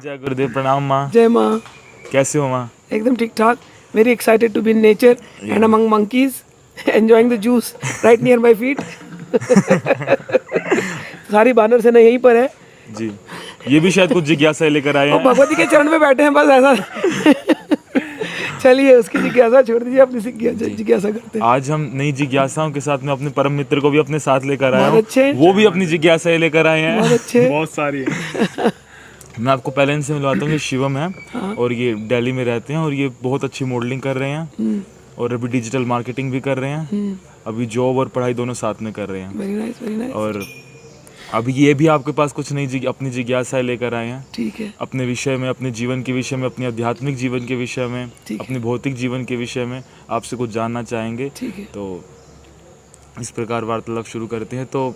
जय गुरुदेव, प्रणाम माँ। जय माँ। कैसे हो माँ? एकदम ठीक ठाक। Very excited to be in nature and among monkeys enjoying the juice right near my feet. सारी बानर सेना यहीं पर है जी, ये भी शायद कुछ जिज्ञासा लेकर आए और हैं। भगवती के चरण में बैठे हैं बस ऐसा। चलिए उसकी जिज्ञासा छोड़ दीजिए, अपनी जिज्ञासा करते हैं। आज हम नई जिज्ञासाओं के साथ में अपने परम मित्र को भी अपने साथ लेकर आया बहुत अच्छे। हूँ। वो भी अपनी जिज्ञासा लेकर आए हैं। बहुत अच्छे। बहुत सारी है। मैं आपको पहले इनसे मिलवाता हूँ। ये शिवम है और ये दिल्ली में रहते हैं और ये बहुत अच्छी मॉडलिंग कर रहे हैं और अभी डिजिटल मार्केटिंग भी कर रहे हैं। अभी जॉब और पढ़ाई दोनों साथ में कर रहे हैं। Very nice, very nice. और अभी ये भी आपके पास कुछ नई अपनी जिज्ञासाएं लेकर आए हैं। ठीक है। अपने विषय में, अपने जीवन के विषय में, अपने आध्यात्मिक जीवन के विषय में, अपने भौतिक जीवन के विषय में आपसे कुछ जानना चाहेंगे। ठीक है। तो इस प्रकार वार्तालाप शुरू करते हैं। तो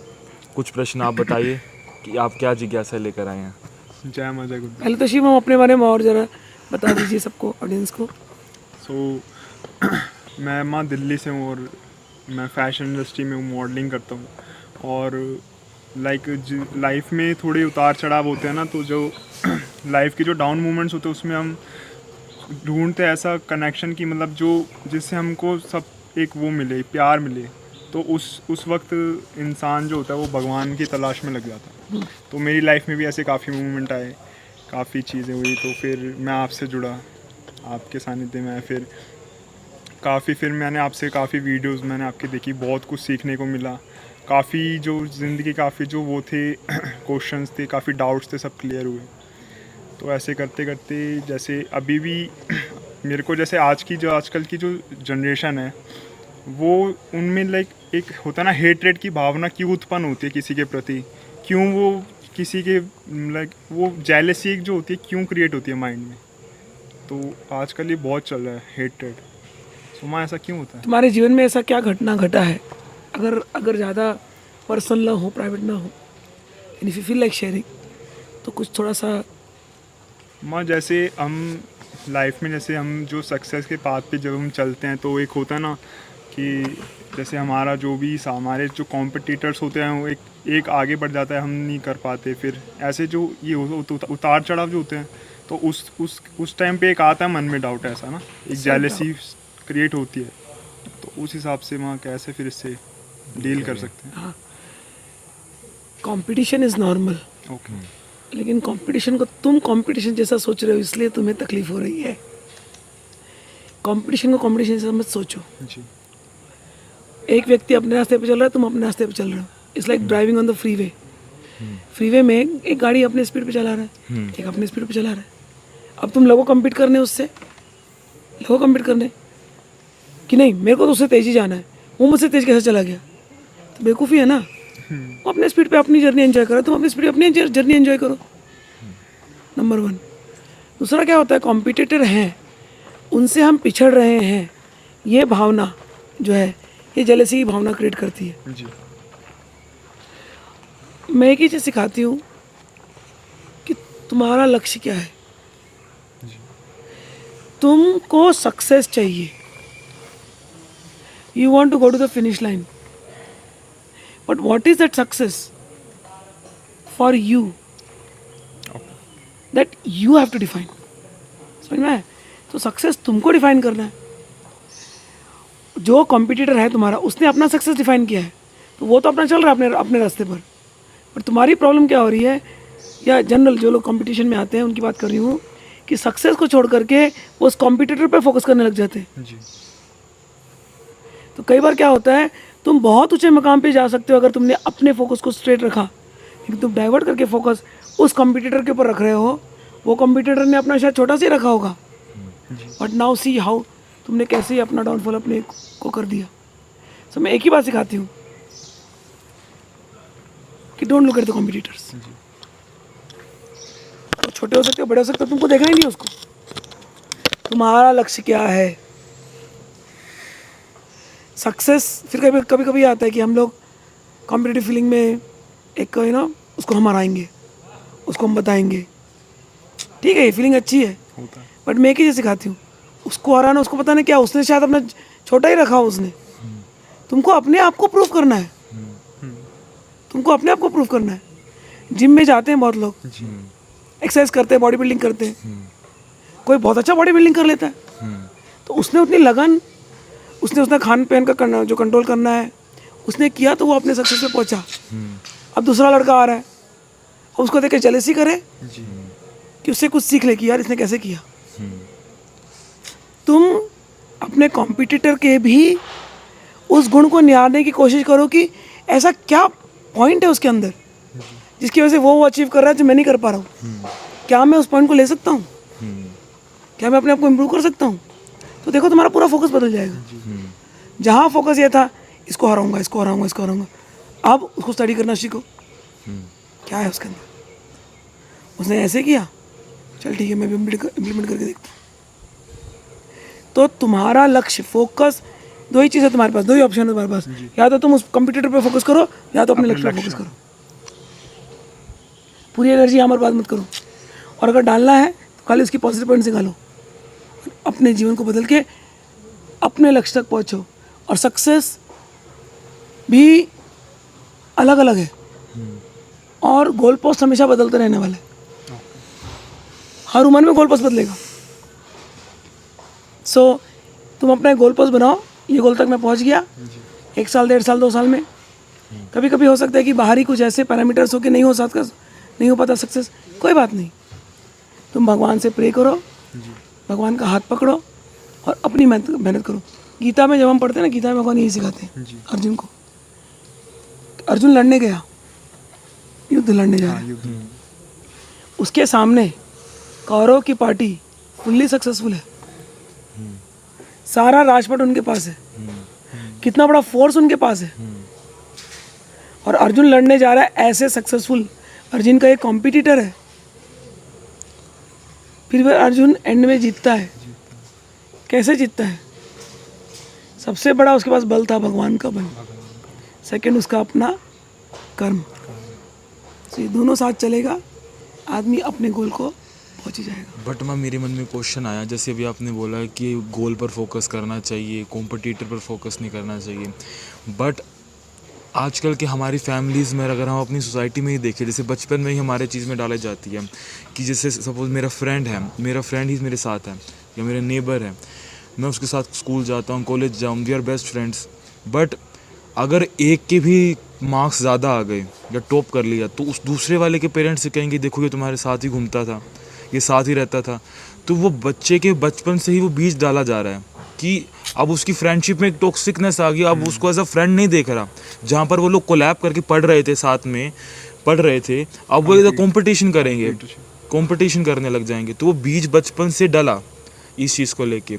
कुछ प्रश्न आप बताइए कि आप क्या जिज्ञासा लेकर आए हैं। जय माँ, जय गुरु। पहले तो शिव हम अपने बारे में और जरा बता दीजिए सबको, ऑडियंस को। मैं माँ दिल्ली से हूँ और मैं फैशन इंडस्ट्री में मॉडलिंग करता हूँ। और लाइफ में थोड़े उतार चढ़ाव होते हैं ना, तो जो लाइफ के जो डाउन मोमेंट्स होते हैं उसमें हम ढूंढते हैं ऐसा कनेक्शन की, मतलब जो जिससे हमको सब एक वो मिले, प्यार मिले। तो उस वक्त इंसान जो होता है वो भगवान की तलाश में लग जाता है। तो मेरी लाइफ में भी ऐसे काफ़ी मोमेंट आए, काफ़ी चीज़ें हुई। तो फिर मैं आपसे जुड़ा, आपके सानिध्य में फिर मैंने आपसे काफ़ी वीडियोस मैंने आपकी देखी, बहुत कुछ सीखने को मिला। काफ़ी जो ज़िंदगी काफ़ी जो वो थे क्वेश्चंस थे, काफ़ी डाउट्स थे, सब क्लियर हुए। तो ऐसे करते करते जैसे अभी भी मेरे को जैसे आजकल की जो जनरेशन है वो उनमें एक होता ना हेट्रेड की भावना क्यों उत्पन्न होती है किसी के प्रति, क्यों वो किसी के वो जेलसी जो होती है क्यों क्रिएट होती है माइंड में। तो आजकल ये बहुत चल रहा है हेट्रेड। सुमा, ऐसा क्यों होता है? तुम्हारे जीवन में ऐसा क्या घटना घटा है, अगर ज़्यादा पर्सनल ना हो, प्राइवेट ना हो, if you feel like sharing, तो कुछ थोड़ा सा। माँ जैसे हम लाइफ में जैसे हम जो सक्सेस के पाथ पे जब हम चलते हैं तो एक होता है ना कि जैसे हमारे जो कॉम्पिटिटर्स होते हैं वो एक आगे बढ़ जाता है, हम नहीं कर पाते। फिर ऐसे जो ये उतार चढ़ाव जो होते हैं, तो उस टाइम पे एक आता है मन में डाउट, ऐसा ना एक जेलसी क्रिएट होती है। तो उस हिसाब से वहाँ कैसे फिर इससे डील कर सकते हैं? हाँ, कंपटीशन इज़ नॉर्मल। ओके। लेकिन कंपटीशन को तुम कंपटीशन जैसा सोच रहे हो, इसलिए तुम्हें तकलीफ हो रही है। कंपटीशन को कंपटीशन जैसा मत सोचो जी। एक व्यक्ति अपने रास्ते पे चल रहा है, तुम अपने रास्ते पे चल रहे हो। It's like driving on the freeway. Freeway में एक गाड़ी अपने स्पीड पे चला रहा है, एक अपने स्पीड पे चला रहा है। अब तुम लोगों कम्पीट करने उससे, लोगों कम्पीट करने कि नहीं मेरे को तो उससे तेज़ी जाना है, वो मुझसे तेज कैसे चला गया, तो बेवकूफ़ी है ना। वो अपने स्पीड पे अपनी जर्नी एंजॉय करो, तुम अपनी स्पीड पे अपनी जर्नी एंजॉय करो। नंबर 1। दूसरा क्या होता है, कॉम्पिटिटर हैं, उनसे हम पिछड़ रहे हैं, ये भावना जो है ये जेलसी की भावना क्रिएट करती है। जी। मैं एक ही चीज़ सिखाती हूँ कि तुम्हारा लक्ष्य क्या है। तुमको सक्सेस चाहिए, you want to go to the finish line, but what is that success for you, that you have to define. समझ में आया? तो सक्सेस तुमको डिफाइन करना है। जो कॉम्पिटिटर है तुम्हारा, उसने अपना सक्सेस डिफाइन किया है, तो वो तो अपना चल रहा है अपने रास्ते पर तुम्हारी प्रॉब्लम क्या हो रही है, या जनरल जो लोग कंपटीशन में आते हैं उनकी बात कर रही हूँ, कि सक्सेस को छोड़ करके वो उस कॉम्पिटिटर पे फोकस करने लग जाते हैं। जी। तो कई बार क्या होता है, तुम बहुत ऊंचे मकाम पे जा सकते हो अगर तुमने अपने फोकस को स्ट्रेट रखा, लेकिन तुम डाइवर्ट करके फोकस उस कॉम्पिटिटर के ऊपर रख रहे हो। वो कॉम्पिटिटर ने अपना शायद छोटा सा ही रखा होगा, बट नाउ सी हाउ तुमने कैसे ही अपना डाउनफॉल अपने को कर दिया। सो मैं एक ही बात सिखाती हूँ कि don't look at the competitors. तो छोटे हो सकते हो, बड़े हो सकते हो, तुमको देखना ही नहीं उसको। तुम्हारा लक्ष्य क्या है, सक्सेस। फिर कभी कभी आता है कि हम लोग कॉम्पिटिटिव फीलिंग में एक उसको हम हराएंगे, उसको हम बताएंगे, ठीक है ये फीलिंग अच्छी है, बट मैं एक ही चीज़ सिखाती हूँ, उसको हराना, उसको पता नहीं क्या, उसने शायद अपना छोटा ही रखा हो उसने। तुमको अपने आप को प्रूव करना है, तुमको अपने आप को प्रूव करना है। जिम में जाते हैं बहुत लोग, एक्सरसाइज करते हैं, बॉडी बिल्डिंग करते हैं, कोई बहुत अच्छा बॉडी बिल्डिंग कर लेता है, तो उसने उतनी लगन, उसने उसने खान पीन का करना, जो कंट्रोल करना है उसने किया, तो वो अपने सक्सेस पे पहुंचा। अब दूसरा लड़का आ रहा है, अब उसको देख के जेलसी करे कि उससे कुछ सीख ले कि यार इसने कैसे किया। तुम अपने कॉम्पिटिटर के भी उस गुण को निहारने की कोशिश करो कि ऐसा क्या पॉइंट है उसके अंदर जिसकी वजह से वो अचीव कर रहा है जो मैं नहीं कर पा रहा हूँ। क्या मैं उस पॉइंट को ले सकता हूँ? क्या मैं अपने आप को इम्प्रूव कर सकता हूँ? तो देखो तुम्हारा पूरा फोकस बदल जाएगा। जहाँ फोकस ये था इसको हराऊंगा, इसको हराऊंगा, इसको हराऊंगा, अब उसको स्टडी करना सीखो क्या है उसके अंदर। उसने ऐसे किया, चल ठीक है मैं भी इम्प्लीमेंट करके देखता हूँ। तो तुम्हारा लक्ष्य, फोकस, दो ही चीज़ है तुम्हारे पास, दो ही ऑप्शन है तुम्हारे पास, या तो तुम उस कंप्यूटर पे फोकस करो या तो अपने लक्ष्य पे फोकस करो। पूरी एनर्जी यहाँ पर बात मत करो, और अगर डालना है तो खाली उसकी पॉजिटिव पॉइंट निकालो, अपने जीवन को बदल के अपने लक्ष्य तक पहुँचो। और सक्सेस भी अलग अलग है और गोल पोस्ट हमेशा बदलते रहने वाला है। हर उम्र में गोल पोस्ट बदलेगा। सो तुम अपना गोल पोस्ट बनाओ, ये गोल तक मैं पहुंच गया 1 साल, 1.5 साल, 2 साल में। कभी कभी हो सकता है कि बाहरी कुछ ऐसे पैरामीटर्स हो कि नहीं हो पाता सक्सेस, कोई बात नहीं। तुम भगवान से प्रे करो, भगवान का हाथ पकड़ो और अपनी मेहनत करो। गीता में जब हम पढ़ते हैं ना, गीता में भगवान यही सिखाते हैं अर्जुन को। अर्जुन लड़ने गया, युद्ध लड़ने जा रहा है, उसके सामने कौरव की पार्टी फुल्ली सक्सेसफुल है, सारा राजपट उनके पास है, कितना बड़ा फोर्स उनके पास है, और अर्जुन लड़ने जा रहा है ऐसे सक्सेसफुल। अर्जुन का एक कॉम्पिटिटर है, फिर वह अर्जुन एंड में जीतता है। कैसे जीतता है? सबसे बड़ा उसके पास बल था भगवान का बल, सेकंड उसका अपना कर्म। तो ये दोनों साथ चलेगा, आदमी अपने गोल को पहुंच ही जाएगा। बट मैम मेरे मन में क्वेश्चन आया, जैसे अभी आपने बोला कि गोल पर फोकस करना चाहिए, कॉम्पिटिटर पर फोकस नहीं करना चाहिए, बट आजकल के हमारी फैमिलीज़ में अगर हम अपनी सोसाइटी में ही देखें, जैसे बचपन में ही हमारे चीज़ में डाली जाती है कि जैसे सपोज मेरा फ्रेंड ही मेरे साथ है या मेरा नेबर है, मैं उसके साथ स्कूल जाता हूँ, कॉलेज जाऊँ, we are best friends, but अगर एक के भी मार्क्स ज़्यादा आ गए या टॉप कर लिया तो उस दूसरे वाले के पेरेंट्स से कहेंगे देखो ये तुम्हारे साथ ही घूमता था, ये साथ ही रहता था। तो वो बच्चे के बचपन से ही वो बीज डाला जा रहा है कि अब उसकी फ्रेंडशिप में एक टॉक्सिकनेस आ गई, अब उसको एज अ फ्रेंड नहीं देख रहा। जहाँ पर वो लोग कोलैब करके पढ़ रहे थे, साथ में पढ़ रहे थे, अब वो इधर कंपटीशन करेंगे, कंपटीशन करने लग जाएंगे। तो वो बीज बचपन से डला इस चीज़ को लेके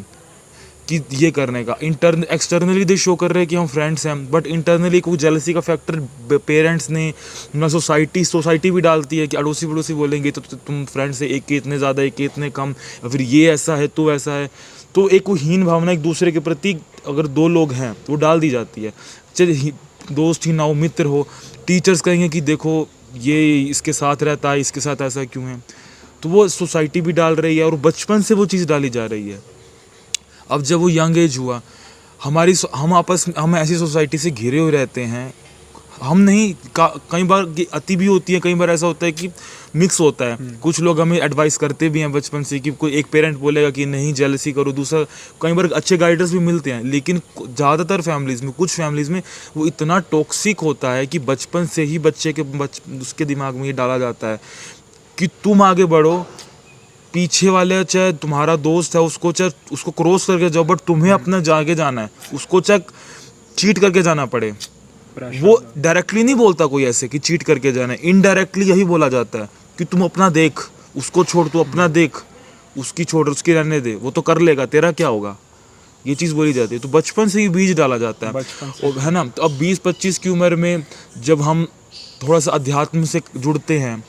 कि ये करने का। एक्सटर्नली दे शो कर रहे हैं कि हम फ्रेंड्स हैं, बट इंटरनली कोई जेलसी का फैक्टर पेरेंट्स ने ना सोसाइटी भी डालती है कि अड़ोसी पड़ोसी बोलेंगे तो तुम फ्रेंड्स है, एक के इतने ज़्यादा, एक के इतने कम, या फिर ये ऐसा है तो ऐसा है। तो एक कोई हीन भावना एक दूसरे के प्रति अगर दो लोग हैं तो डाल दी जाती है। चाहे दोस्त ही ना हो, मित्र हो, टीचर्स कहेंगे कि देखो ये इसके साथ रहता है, इसके साथ ऐसा क्यों है। तो वो सोसाइटी भी डाल रही है और बचपन से वो चीज़ डाली जा रही है। अब जब वो यंग एज हुआ, हम ऐसी सोसाइटी से घिरे हुए रहते हैं, हम नहीं कई बार अति भी होती है, कई बार ऐसा होता है कि मिक्स होता है। कुछ लोग हमें एडवाइस करते भी हैं बचपन से कि कोई एक पेरेंट बोलेगा कि नहीं जेलसी करो, दूसरा कई बार अच्छे गाइडर्स भी मिलते हैं, लेकिन ज़्यादातर फैमिलीज़ में, कुछ फैमिलीज़ में वो इतना टॉक्सिक होता है कि बचपन से ही बच्चे के उसके दिमाग में ये डाला जाता है कि तुम आगे बढ़ो, पीछे वाले चाहे तुम्हारा दोस्त है उसको क्रॉस करके जाओ, बट तुम्हें अपना आगे जाना है, उसको चाहे चीट करके जाना पड़े। वो डायरेक्टली नहीं बोलता कोई ऐसे कि चीट करके जाना है, इनडायरेक्टली यही बोला जाता है कि तुम अपना देख, उसको छोड़, तू अपना देख, उसकी छोड़, उसकी रहने दे, वो तो कर लेगा, तेरा क्या होगा, ये चीज़ बोली जाती है। तो बचपन से ही बीज डाला जाता है, और है ना। तो अब 20-25 की उम्र में जब हम थोड़ा सा अध्यात्म से जुड़ते हैं,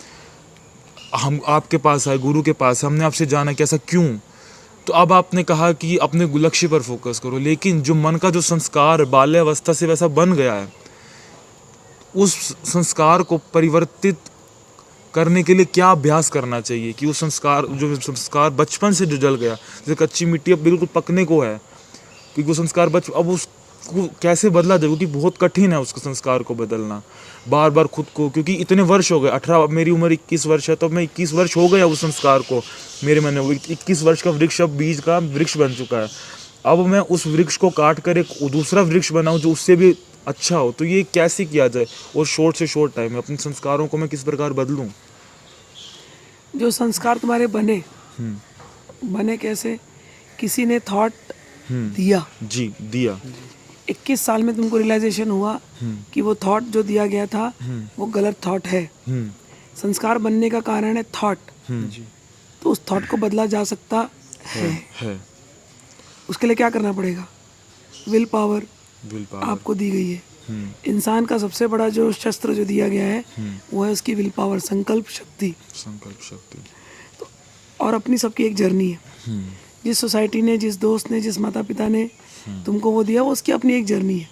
हम आपके पास आए, गुरु के पास, हमने आपसे जाना कि ऐसा क्यों, तो अब आपने कहा कि अपने लक्ष्य पर फोकस करो, लेकिन जो मन का जो संस्कार बाल्यावस्था से वैसा बन गया है, उस संस्कार को परिवर्तित करने के लिए क्या अभ्यास करना चाहिए कि वो संस्कार बचपन से जो जल गया, जैसे कच्ची मिट्टी अब बिल्कुल पकने को है, क्योंकि वो संस्कार अब कैसे बदला जाए, क्योंकि बहुत कठिन है उसको संस्कार को बदलना बार बार खुद को, क्योंकि इतने वर्ष हो गए, 18, अब मेरी उम्र 21 वर्ष है, तो मैं 21 वर्ष हो गया उस संस्कार को, मेरे मन में 21 वर्ष का वृक्ष अब बीज का वृक्ष बन चुका है। अब मैं उस वृक्ष को काट कर एक दूसरा वृक्ष बनाऊं जो उससे भी अच्छा हो, तो ये कैसे किया जाए और शॉर्ट से शॉर्ट टाइम में अपने संस्कारों को मैं किस प्रकार बदलूं? जो संस्कार तुम्हारे बने, बने कैसे? किसी ने थॉट दिया, जी दिया, 21 साल में तुमको रियलाइजेशन हुआ कि वो थॉट जो दिया गया था वो गलत थॉट है। संस्कार बनने का कारण है थॉट, तो उस थॉट को बदला जा सकता है। उसके लिए क्या करना पड़ेगा? विल पावर आपको दी गई है। इंसान का सबसे बड़ा जो शस्त्र जो दिया गया है वो है उसकी विल पावर, संकल्प शक्ति। तो और अपनी सबकी एक जर्नी है। जिस सोसाइटी ने, जिस दोस्त ने, जिस माता पिता ने तुमको वो दिया, वो उसकी अपनी एक जर्नी है।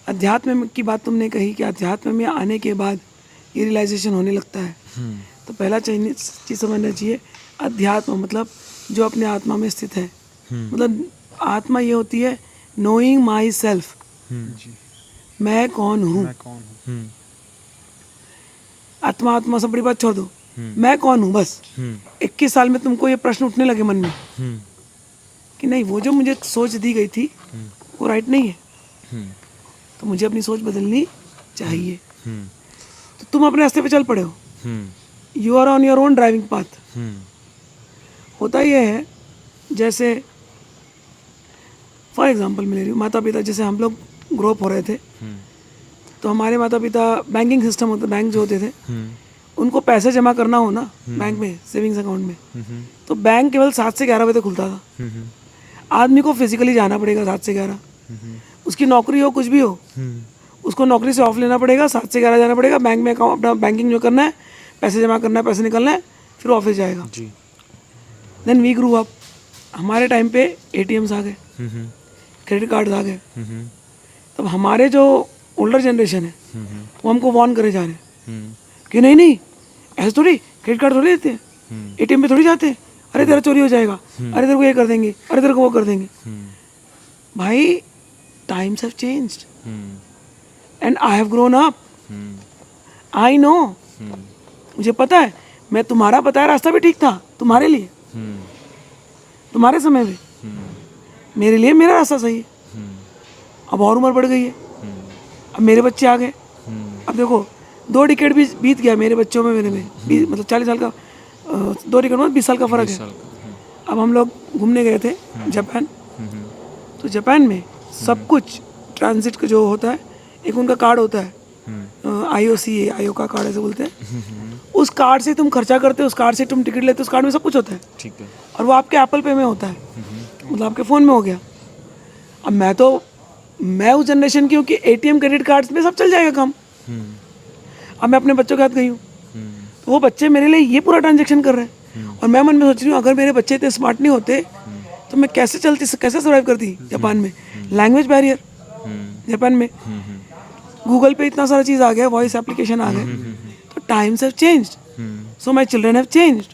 अध्यात्म की बात तुमने कही कि अध्यात्म में आने के बाद ये रियलाइजेशन होने लगता है, तो पहला चीज़ समझना चाहिए, अध्यात्म मतलब जो अपने आत्मा में स्थित है। मतलब आत्मा ये होती है नोइंग माई सेल्फ, मैं कौन हूँ। आत्मा सब बड़ी बात छोड़ दो, मैं कौन हूँ बस। 21 साल में तुमको ये प्रश्न उठने लगे मन में कि नहीं, वो जो मुझे सोच दी गई थी वो राइट नहीं है, तो मुझे अपनी सोच बदलनी चाहिए। तो तुम अपने रास्ते पे चल पड़े हो, you are on your own driving path. होता ये है, जैसे फॉर एग्जांपल मैं ले रही हूँ, माता पिता, जैसे हम लोग ग्रो अप हो रहे थे तो हमारे माता पिता, बैंकिंग सिस्टम होता, बैंक जो होते थे उनको पैसे जमा करना हो ना बैंक में, सेविंग्स अकाउंट में, तो बैंक केवल 7 से 11 बजे तक खुलता था। आदमी को फिजिकली जाना पड़ेगा 7 से 11, उसकी नौकरी हो कुछ भी हो, उसको नौकरी से ऑफ लेना पड़ेगा, 7 से 11 जाना पड़ेगा बैंक में, अकाउंट अपना बैंकिंग जो करना है, पैसे जमा करना है, पैसे निकलना है, फिर ऑफिस जाएगा। देन वी ग्रू अप, हमारे टाइम पे ATMs आ गए, क्रेडिट कार्ड आ गए। तब हमारे जो ओल्डर जनरेशन है वो हमको वार्न करे जा रहे हैं कि नहीं नहीं ऐसे थोड़ी, क्रेडिट कार्ड थोड़ी देते हैं, ATM पे थोड़ी जाते हैं, अरे तेरा चोरी हो जाएगा, अरे तेरे को ये कर देंगे, अरे तेरे को वो कर देंगे। भाई times have changed and I have grown up, I know, मुझे पता है, मैं तुम्हारा बताया रास्ता भी ठीक था तुम्हारे लिए, तुम्हारे समय में, मेरे लिए मेरा रास्ता सही है। अब और उम्र बढ़ गई है, अब मेरे बच्चे आ गए, अब देखो 2 डिकेड भी बीत गया मेरे बच्चों में, मेरे में मतलब 40 साल का, 2 डिकेड में 20 साल का फर्क है। अब हम लोग घूमने गए थे जापान, तो जापान में सब कुछ ट्रांजिट का जो होता है, एक उनका कार्ड होता है, IOCA का कार्ड ऐसे बोलते हैं, उस कार्ड से तुम खर्चा करते हो, उस कार्ड से तुम टिकट लेते हो, उस कार्ड में सब कुछ होता है, ठीक है, और वो आपके एप्पल पे में होता है, मतलब आपके फ़ोन में हो गया। अब मैं उस जनरेशन की हूँ कि ATM क्रेडिट कार्ड्स में सब चल जाएगा काम। अब मैं अपने बच्चों के साथ गई हूँ, तो वो बच्चे मेरे लिए ये पूरा ट्रांजेक्शन कर रहे हैं, और मैं मन में सोच रही हूँ अगर मेरे बच्चे इतने स्मार्ट नहीं होते तो मैं कैसे सर्वाइव करती जापान में। लैंग्वेज बैरियर जापान में, गूगल पे इतना सारा चीज़ आ गया, वॉइस एप्लीकेशन आ गए, तो times have changed, so my children have changed,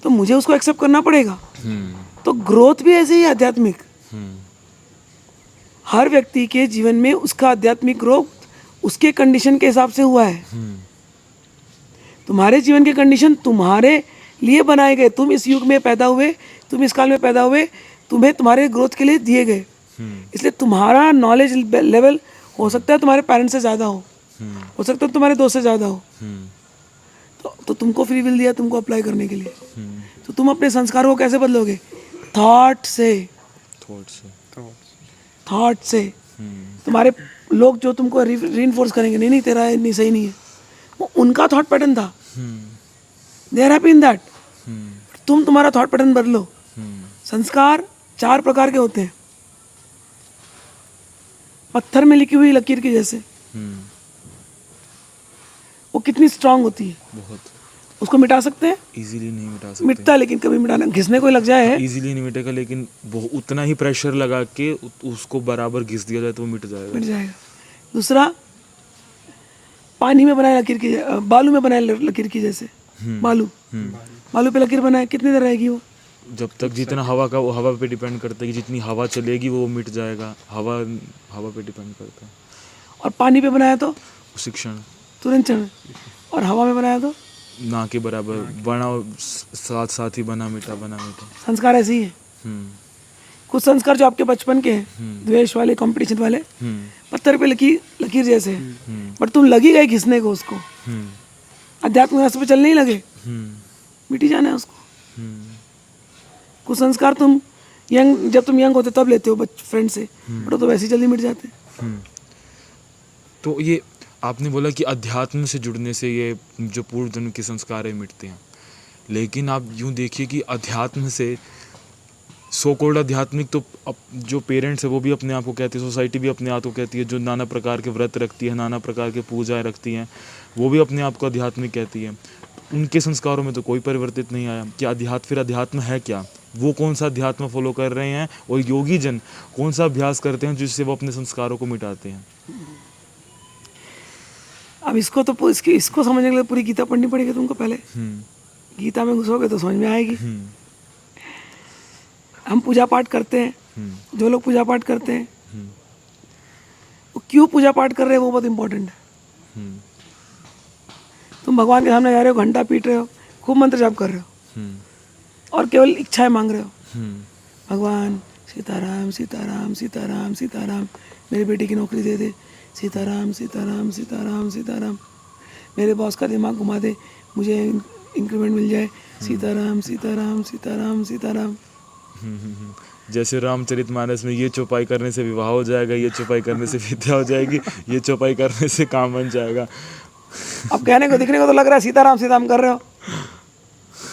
तो मुझे उसको एक्सेप्ट करना पड़ेगा। तो ग्रोथ भी ऐसे ही आध्यात्मिक, हर व्यक्ति के जीवन में उसका आध्यात्मिक ग्रोथ उसके कंडीशन के हिसाब से हुआ है। तुम्हारे जीवन के कंडीशन तुम्हारे लिए बनाए गए, तुम इस युग में पैदा हुए, तुम इस काल में पैदा हुए, तुम्हें तुम्हारे ग्रोथ के लिए दिए गए, इसलिए तुम्हारा नॉलेज लेवल हो सकता है तुम्हारे पेरेंट्स से ज़्यादा हो सकता है तुम्हारे दोस्त से ज़्यादा हो, तो तुमको फ्री विल दिया तुमको अप्लाई करने के लिए। तो तुम अपने संस्कारों को कैसे बदलोगे? थॉट से। तुम्हारे लोग जो तुमको रीइंफोर्स करेंगे, नहीं तेरा नहीं सही नहीं है, वो उनका थॉट पैटर्न था, they are happy in that. तुम तुम्हारा थॉट पैटर्न बदलो। संस्कार 4 प्रकार के होते हैं, पत्थर में लिखी हुई लकीर की जैसे, वो कितनी स्ट्रांग होती है, बहुत। उसको मिटा सकते हैं? इजीली नहीं मिटा सकते। मिटता है, लेकिन कभी मिटाना, घिसने कोई लग जाए है, इजीली नहीं मिटेगा, लेकिन उतना ही प्रेशर लगा के उसको बराबर घिस दिया जाए तो वो मिट जाएगा। दूसरा, पानी में बनाए लकीर की, बालू में बनाए लकीर की जैसे, बालू पे लकीर बनाए, कितनी देर रहेगी वो? जब तक जितना हवा का वो हवा पे डिपेंड करता है कि जितनी हवा चलेगी वो मिट जाएगा, हवा हवा पे डिपेंड करता है। और पानी पे बनाया तो उसी क्षण तुरंत क्षण, और हवा में बनाया तो ना के बराबर बना और साथ साथ ही बना मीठा बना मीठा। संस्कार ऐसे ही है। हम्म कुछ संस्कार जो आपके बचपन के हैं, द्वेष वाले, कंपटीशन वाले, हम्म पत्थर पे लकीर लकीर जैसे हैं, हम्म बट तुम लगी गए घिसने को उसको, हम्म अध्यात्म रास्ते पे चलने ही लगे, हम्म मिटी जाना है उसको। हम्म कुछ संस्कार तुम यंग, जब तुम यंग होते तब लेते हो फ्रेंड से, बट वो तो वैसे ही जल्दी मिट जाते हैं। हम्म। तो ये आपने बोला कि अध्यात्म से जुड़ने से ये जो पूर्व जन्म के संस्कार है मिटते हैं, लेकिन आप यूं देखिए कि अध्यात्म से सो कॉल्ड आध्यात्मिक तो जो पेरेंट्स है वो भी अपने आप को कहते हैं, सोसाइटी भी अपने आप को कहती है, जो नाना प्रकार के व्रत रखती है, नाना प्रकार के पूजाएं रखती हैं, वो भी अपने आप को आध्यात्मिक कहती है। उनके संस्कारों में तो कोई परिवर्तित नहीं आया कि फिर अध्यात्म है क्या, वो कौन सा अध्यात्म फॉलो कर रहे हैं, और योगी जन कौन सा अभ्यास करते हैं जिससे वो अपने संस्कारों को मिटाते हैं। अब इसको तो इसको समझने के लिए पूरी गीता पढ़नी पड़ेगी तुमको पहले। गीता में घुसोगे तो समझ में आएगी। हम पूजा पाठ करते हैं, जो लोग पूजा पाठ करते हैं वो क्यों पूजा पाठ कर रहे हैं वो बहुत इंपॉर्टेंट है। तुम भगवान के सामने जा रहे हो, घंटा पीट रहे हो, खूब मंत्र जाप कर रहे हो और केवल इच्छाएं मांग रहे हो, भगवान सीताराम सीताराम सीताराम सीताराम, मेरी बेटी की नौकरी दे दे, सीताराम सीताराम सीताराम सीताराम, मेरे बॉस का दिमाग घुमा दे, मुझे इंक्रीमेंट मिल जाए, सीताराम सीताराम सीताराम सीताराम। जैसे रामचरितमानस में ये चौपाई करने से विवाह हो जाएगा, ये चौपाई करने से विद्या हो जाएगी, ये चौपाई करने से काम बन जाएगा। अब कहने को दिखने को तो लग रहा है सीताराम सीताराम कर रहे हो,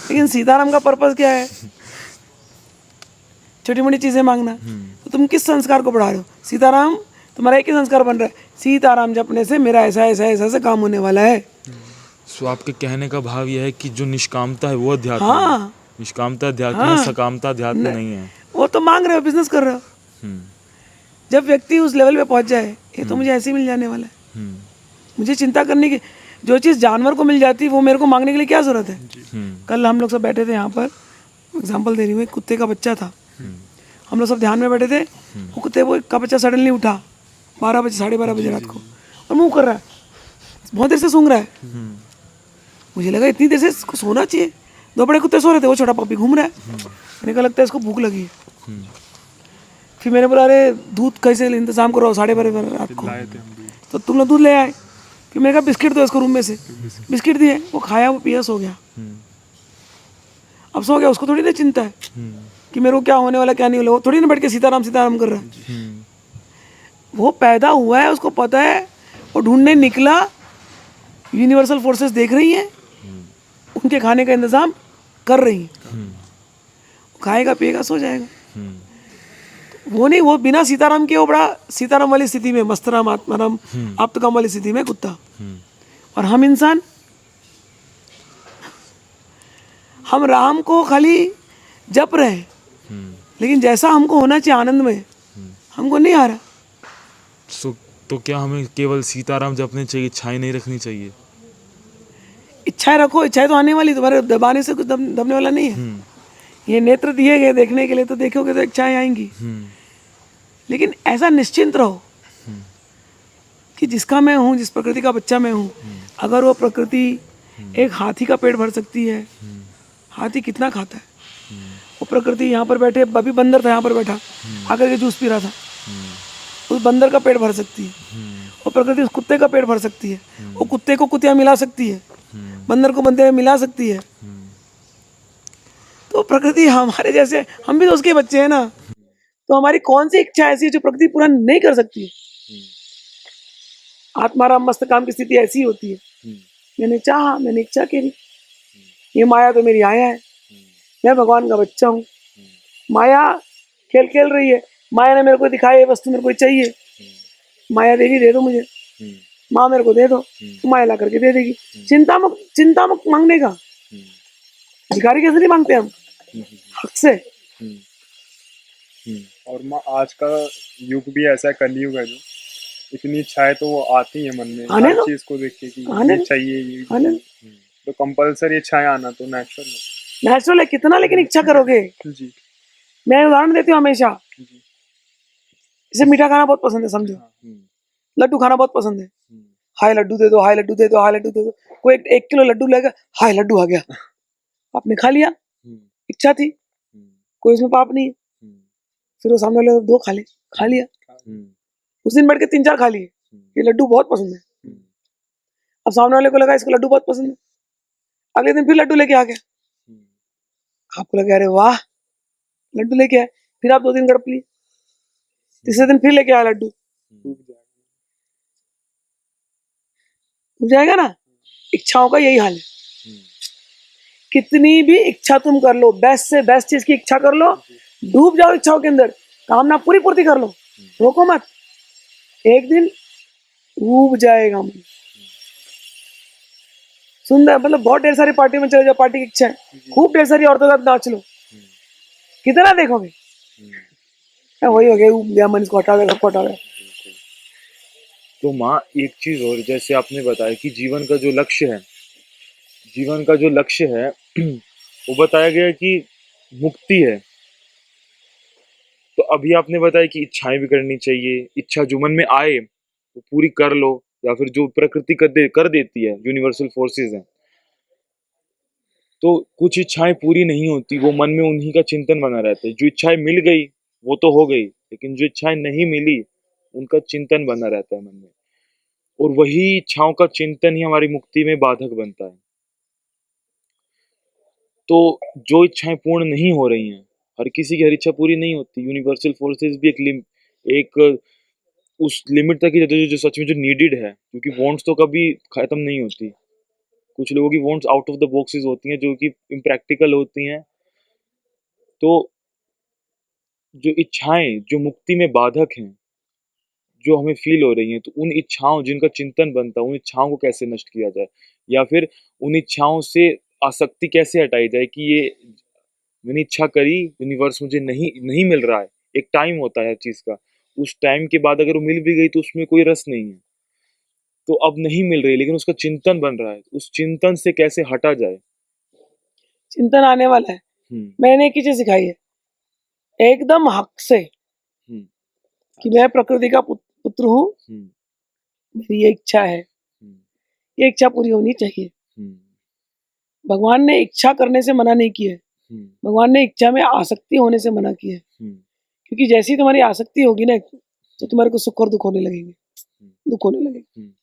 लेकिन सीताराम का पर्पस क्या है? छोटी मोटी चीजें मांगना। तो तुम किस संस्कार को बढ़ा रहे हो? सीताराम तुम्हारा एक ही संस्कार बन रहा है, सीताराम जपने से मेरा ऐसा ऐसा ऐसा ऐसा काम होने वाला है। सो आपके कहने का भाव यह है कि जो निष्कामता है वो अध्यात्म हाँ। है। निष्कामता अध्यात्म है, सकामता अध्यात्म नहीं है। वो तो मांग रहे हो, बिजनेस कर रहे हो। जब व्यक्ति उस लेवल पे पहुंच जाए, ये तो मुझे ऐसे ही मिल जाने वाला है, मुझे चिंता करने की, जो चीज़ जानवर को मिल जाती है वो मेरे को मांगने के लिए क्या जरूरत है? कल हम लोग सब बैठे थे यहाँ पर, एग्जाम्पल दे रही हूँ, एक कुत्ते का बच्चा था, हम लोग सब ध्यान में बैठे थे, वो कुत्ते का बच्चा सडनली उठा 12 बजे 12:30 बजे रात को और मुंह कर रहा है, बहुत देर से सूंघ रहा है। मुझे लगा इतनी देर से इसको सोना चाहिए, 2 बड़े कुत्ते सो रहे थे, वो छोटा पपी घूम रहा है, मैंने कहा लगता है इसको भूख लगी है। फिर मैंने बोला अरे दूध कैसे इंतजाम करो 12:30 रात को, तो तुम लोग दूध ले आए। फिर मैंने कहा बिस्किट दो इसको रूम में से, बिस्किट दिए, वो खाया, वो पिया, सो गया। अब सो गया, उसको थोड़ी ना चिंता है कि मेरे को क्या होने वाला क्या नहीं होने वाला, वो थोड़ी ना बैठ के सीताराम सीताराम कर रहा है। वो पैदा हुआ है, उसको पता है, वो ढूंढने निकला, यूनिवर्सल फोर्सेस देख रही हैं, उनके खाने का इंतजाम कर रही हैं, खाएगा पिएगा सो जाएगा। वो नहीं, वो बिना सीताराम के वो बड़ा सीताराम वाली स्थिति में, मस्तराम आत्माराम आप्तकाम वाली स्थिति में कुत्ता। और हम इंसान, हम राम को खाली जप रहे हैं, लेकिन जैसा हमको होना चाहिए आनंद में, हमको नहीं आ रहा। तो क्या हमें केवल सीताराम जपने चाहिए, इच्छाएं नहीं रखनी चाहिए? इच्छाएं रखो, इच्छाएं तो आने वाली, तुम्हारे दबाने से कुछ दबने वाला नहीं है। ये नेत्र दिए गए देखने के लिए, तो देखोगे तो इच्छाएं आएंगी, लेकिन ऐसा निश्चिंत रहो कि जिसका मैं हूँ, जिस प्रकृति का बच्चा मैं हूँ, अगर वो प्रकृति एक हाथी का पेट भर सकती है, हाथी कितना खाता है, वो प्रकृति यहाँ पर बैठे, अभी बंदर था यहाँ पर बैठा, आकर के जूस पी रहा था, उस बंदर का पेट भर सकती है। वो प्रकृति उस कुत्ते का पेट भर सकती है, वो कुत्ते को कुत्तियाँ मिला सकती है, बंदर को बंदे मिला सकती है। तो प्रकृति हमारे जैसे, हम भी तो उसके बच्चे हैं ना, तो हमारी कौन सी इच्छा ऐसी है जो प्रकृति पूरा नहीं कर सकती है? आत्माराम मस्त काम की स्थिति ऐसी होती है, मैंने चाहा, मैंने इच्छा करी, ये माया तो मेरी आया है, मैं भगवान का बच्चा हूँ, माया खेल खेल रही है, माया ने मेरे को दिखाया ये वस्तु मेरे को चाहिए, माया देगी दे दो मुझे, माँ मेरे को दे दो, माया ला करके दे देगी। चिंता मत मांगने का, भिखारी कैसे नहीं मांगते हम, हक से। और आज का युग भी ऐसा है, कलयुग है, जो इतनी इच्छाएं तो वो आती है मन में, हर चीज को देख के कि ये चाहिए, ये तो कंपल्सरी इच्छाएं आना तो नेचुरल है। नेचुरल है कितना, लेकिन इच्छा करोगे। जी मैं उदाहरण देती हूँ हमेशा, जी जैसे मीठा खाना बहुत पसंद है समझो, हम्म, लड्डू खाना बहुत पसंद है, हम्म, हाय लड्डू दे दो, हाय लड्डू दे दो, हाय लड्डू दे दो। कोई 1 किलो लड्डू लेगा, हाय लड्डू आ गया, आपने खा लिया, हम्म, इच्छा थी, हम्म, कोई इसमें पाप नहीं है। हम्म, फिर वो सामने वाले 2 खा लिया, हम्म, उस दिन बैठ के 3-4 खा लिए, ये लड्डू बहुत पसंद है। हम्म, अब सामने वाले को लगा इसको लड्डू बहुत पसंद है, अगले दिन फिर लड्डू लेके आ गया, हम्म, आपको लगा अरे वाह लड्डू लेके आए, फिर आप 2 दिन गड़प लिए, तीसरे दिन फिर लेके आया लड्डू, हो जाएगा ना। इच्छाओं का यही हाल है, हम्म, कितनी भी इच्छा तुम कर लो, बेस्ट से बेस्ट चीज की इच्छा कर लो, डूब जाओ इच्छाओं के अंदर, कामना पूरी पूर्ति कर लो, रोको मत, एक दिन डूब जाएगा मन। सुंदर मतलब बहुत ढेर सारी पार्टी में चले जाओ, पार्टी की इच्छा है, खूब ढेर सारी औरतों के साथ नाच लो, कितना देखोगे, वही हो गया डूब गया मन, इसको हटा गया, सबको हटा गया। तो माँ एक चीज और, जैसे आपने बताया कि जीवन का जो लक्ष्य है, जीवन का जो लक्ष्य है वो बताया गया है कि मुक्ति है। तो अभी आपने बताया कि इच्छाएं भी करनी चाहिए, इच्छा जो मन में आए वो पूरी कर लो, या फिर जो प्रकृति कर देती है, यूनिवर्सल फोर्सेस हैं। तो कुछ इच्छाएं पूरी नहीं होती, वो मन में उन्हीं का चिंतन बना रहता है। जो इच्छाएं मिल गई वो तो हो गई, लेकिन जो इच्छाएं नहीं मिली उनका चिंतन बना रहता है मन में, और वही इच्छाओं का चिंतन ही हमारी मुक्ति में बाधक बनता है। तो जो इच्छाएं पूर्ण नहीं हो रही हैं, हर किसी की हर इच्छा पूरी नहीं होती, यूनिवर्सल फोर्सेस भी एक उस लिमिट तक ही रहते हैं जो सच में जो नीडेड है, क्योंकि वांट्स तो कभी खत्म नहीं होती। कुछ लोगों की wants out of the boxes होती हैं जो कि इम्प्रैक्टिकल होती हैं। तो जो इच्छाएं जो मुक्ति में बाधक हैं, जो हमें फील हो रही हैं, तो उन इच्छाओं जिनका चिंतन बनता है, उन इच्छाओं को कैसे नष्ट किया जाए, या फिर उन इच्छाओं से आसक्ति कैसे हटाई जाए कि ये मैंने इच्छा करी, यूनिवर्स मुझे नहीं नहीं मिल रहा है। एक टाइम होता है हर चीज का, उस टाइम के बाद अगर वो मिल भी गई तो उसमें कोई रस नहीं है, तो अब नहीं मिल रही, लेकिन उसका चिंतन बन रहा है, उस चिंतन से कैसे हटा जाए। चिंतन आने वाला है। हम्म, मैंने एक ही चीज सिखाई है, एकदम हक से, हम्म, कि मैं प्रकृति का पुत्र हूँ, हम्म, मेरी ये इच्छा है, हम्म, ये इच्छा पूरी होनी चाहिए। हम्म, भगवान ने इच्छा करने से मना नहीं किया है, हम्म, भगवान ने इच्छा में आसक्ति होने से मना किया है, हम्म, क्योंकि जैसी तुम्हारी आसक्ति होगी ना, तो तुम्हारे को सुख और दुख होने लगेंगे, दुख होने लगेंगे। हम्म,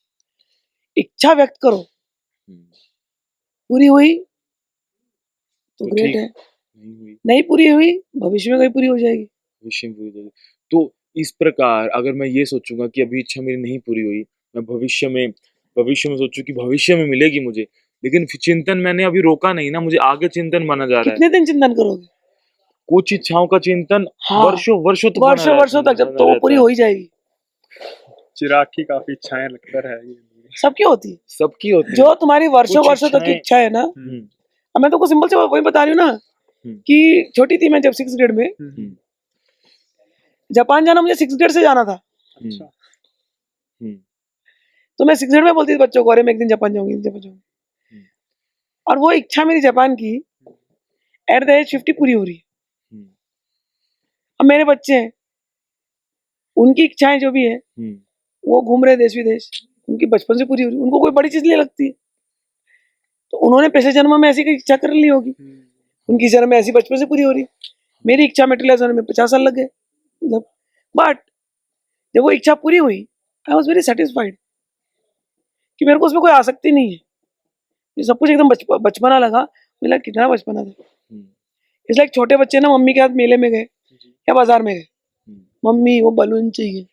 इच्छा व्यक्त करो, हम्म, पूरी हुई तो तो ग्रेट ठीक, है, नहीं हुई नहीं पूरी हुई भविष्य में कहीं पूरी हो जाएगी। भविष्य में पूरी होगी। तो इस प्रकार अगर मैं ये सोचूंगा कि अभी इच्छा मेरी नहीं पूरी हुई, मैं भविष्य में सोचूं कि भविष्य में मिलेगी मुझे, लेकिन फिर चिंतन मैंने अभी रोका नहीं ना, मुझे आगे चिंतन बना जा रहा है। कितने दिन चिंतन करोगे? कुछ इच्छाओं का चिंतन हाँ, वर्षों वर्षों तक वर्षों वर्षों तक, जब तो वो पूरी हो ही जाएगी। चिराग की काफी इच्छाएं लगता है ये। सबकी होती है, सबकी होती जो है। तुम्हारी वर्षों कुछ वर्षों तक की इच्छाएं इच्छा है ना। अब मैं तो कुछ सिंपल से वही बता रही हूँ ना, कि छोटी थी मैं जब 6th ग्रेड में, जापान जाना मुझे 6th ग्रेड से जाना था। अच्छा तो मैं 6th ग्रेड में बोलती थी बच्चों को, अरे मैं एक दिन जापान जाऊंगी, जापान जाऊंगी। और वो इच्छा मेरी जापान की एट द एज 50 पूरी हो रही है। अब मेरे बच्चे हैं, उनकी इच्छाएं जो भी है वो घूम रहे देश विदेश, उनकी बचपन से पूरी हो रही है, उनको कोई बड़ी चीज नहीं लगती है। तो उन्होंने पिछले जन्म में ऐसी कोई इच्छा कर ली होगी, उनकी जन्म में ऐसी बचपन से पूरी हो रही। मेरी इच्छा मेटेरियलाइज होने में 50 साल लग गए, मतलब। बट जब वो इच्छा पूरी हुई, आई वॉज वेरी सेटिस्फाइड कि मेरे को उसमें कोई आसक्ति नहीं है, ये सब कुछ एकदम बचपना लगा। मिला कितना बचपना था। इसलिए एक छोटे बच्चे ना मम्मी के साथ मेले में गए या बाजार में गए, मम्मी वो बलून चाहिए,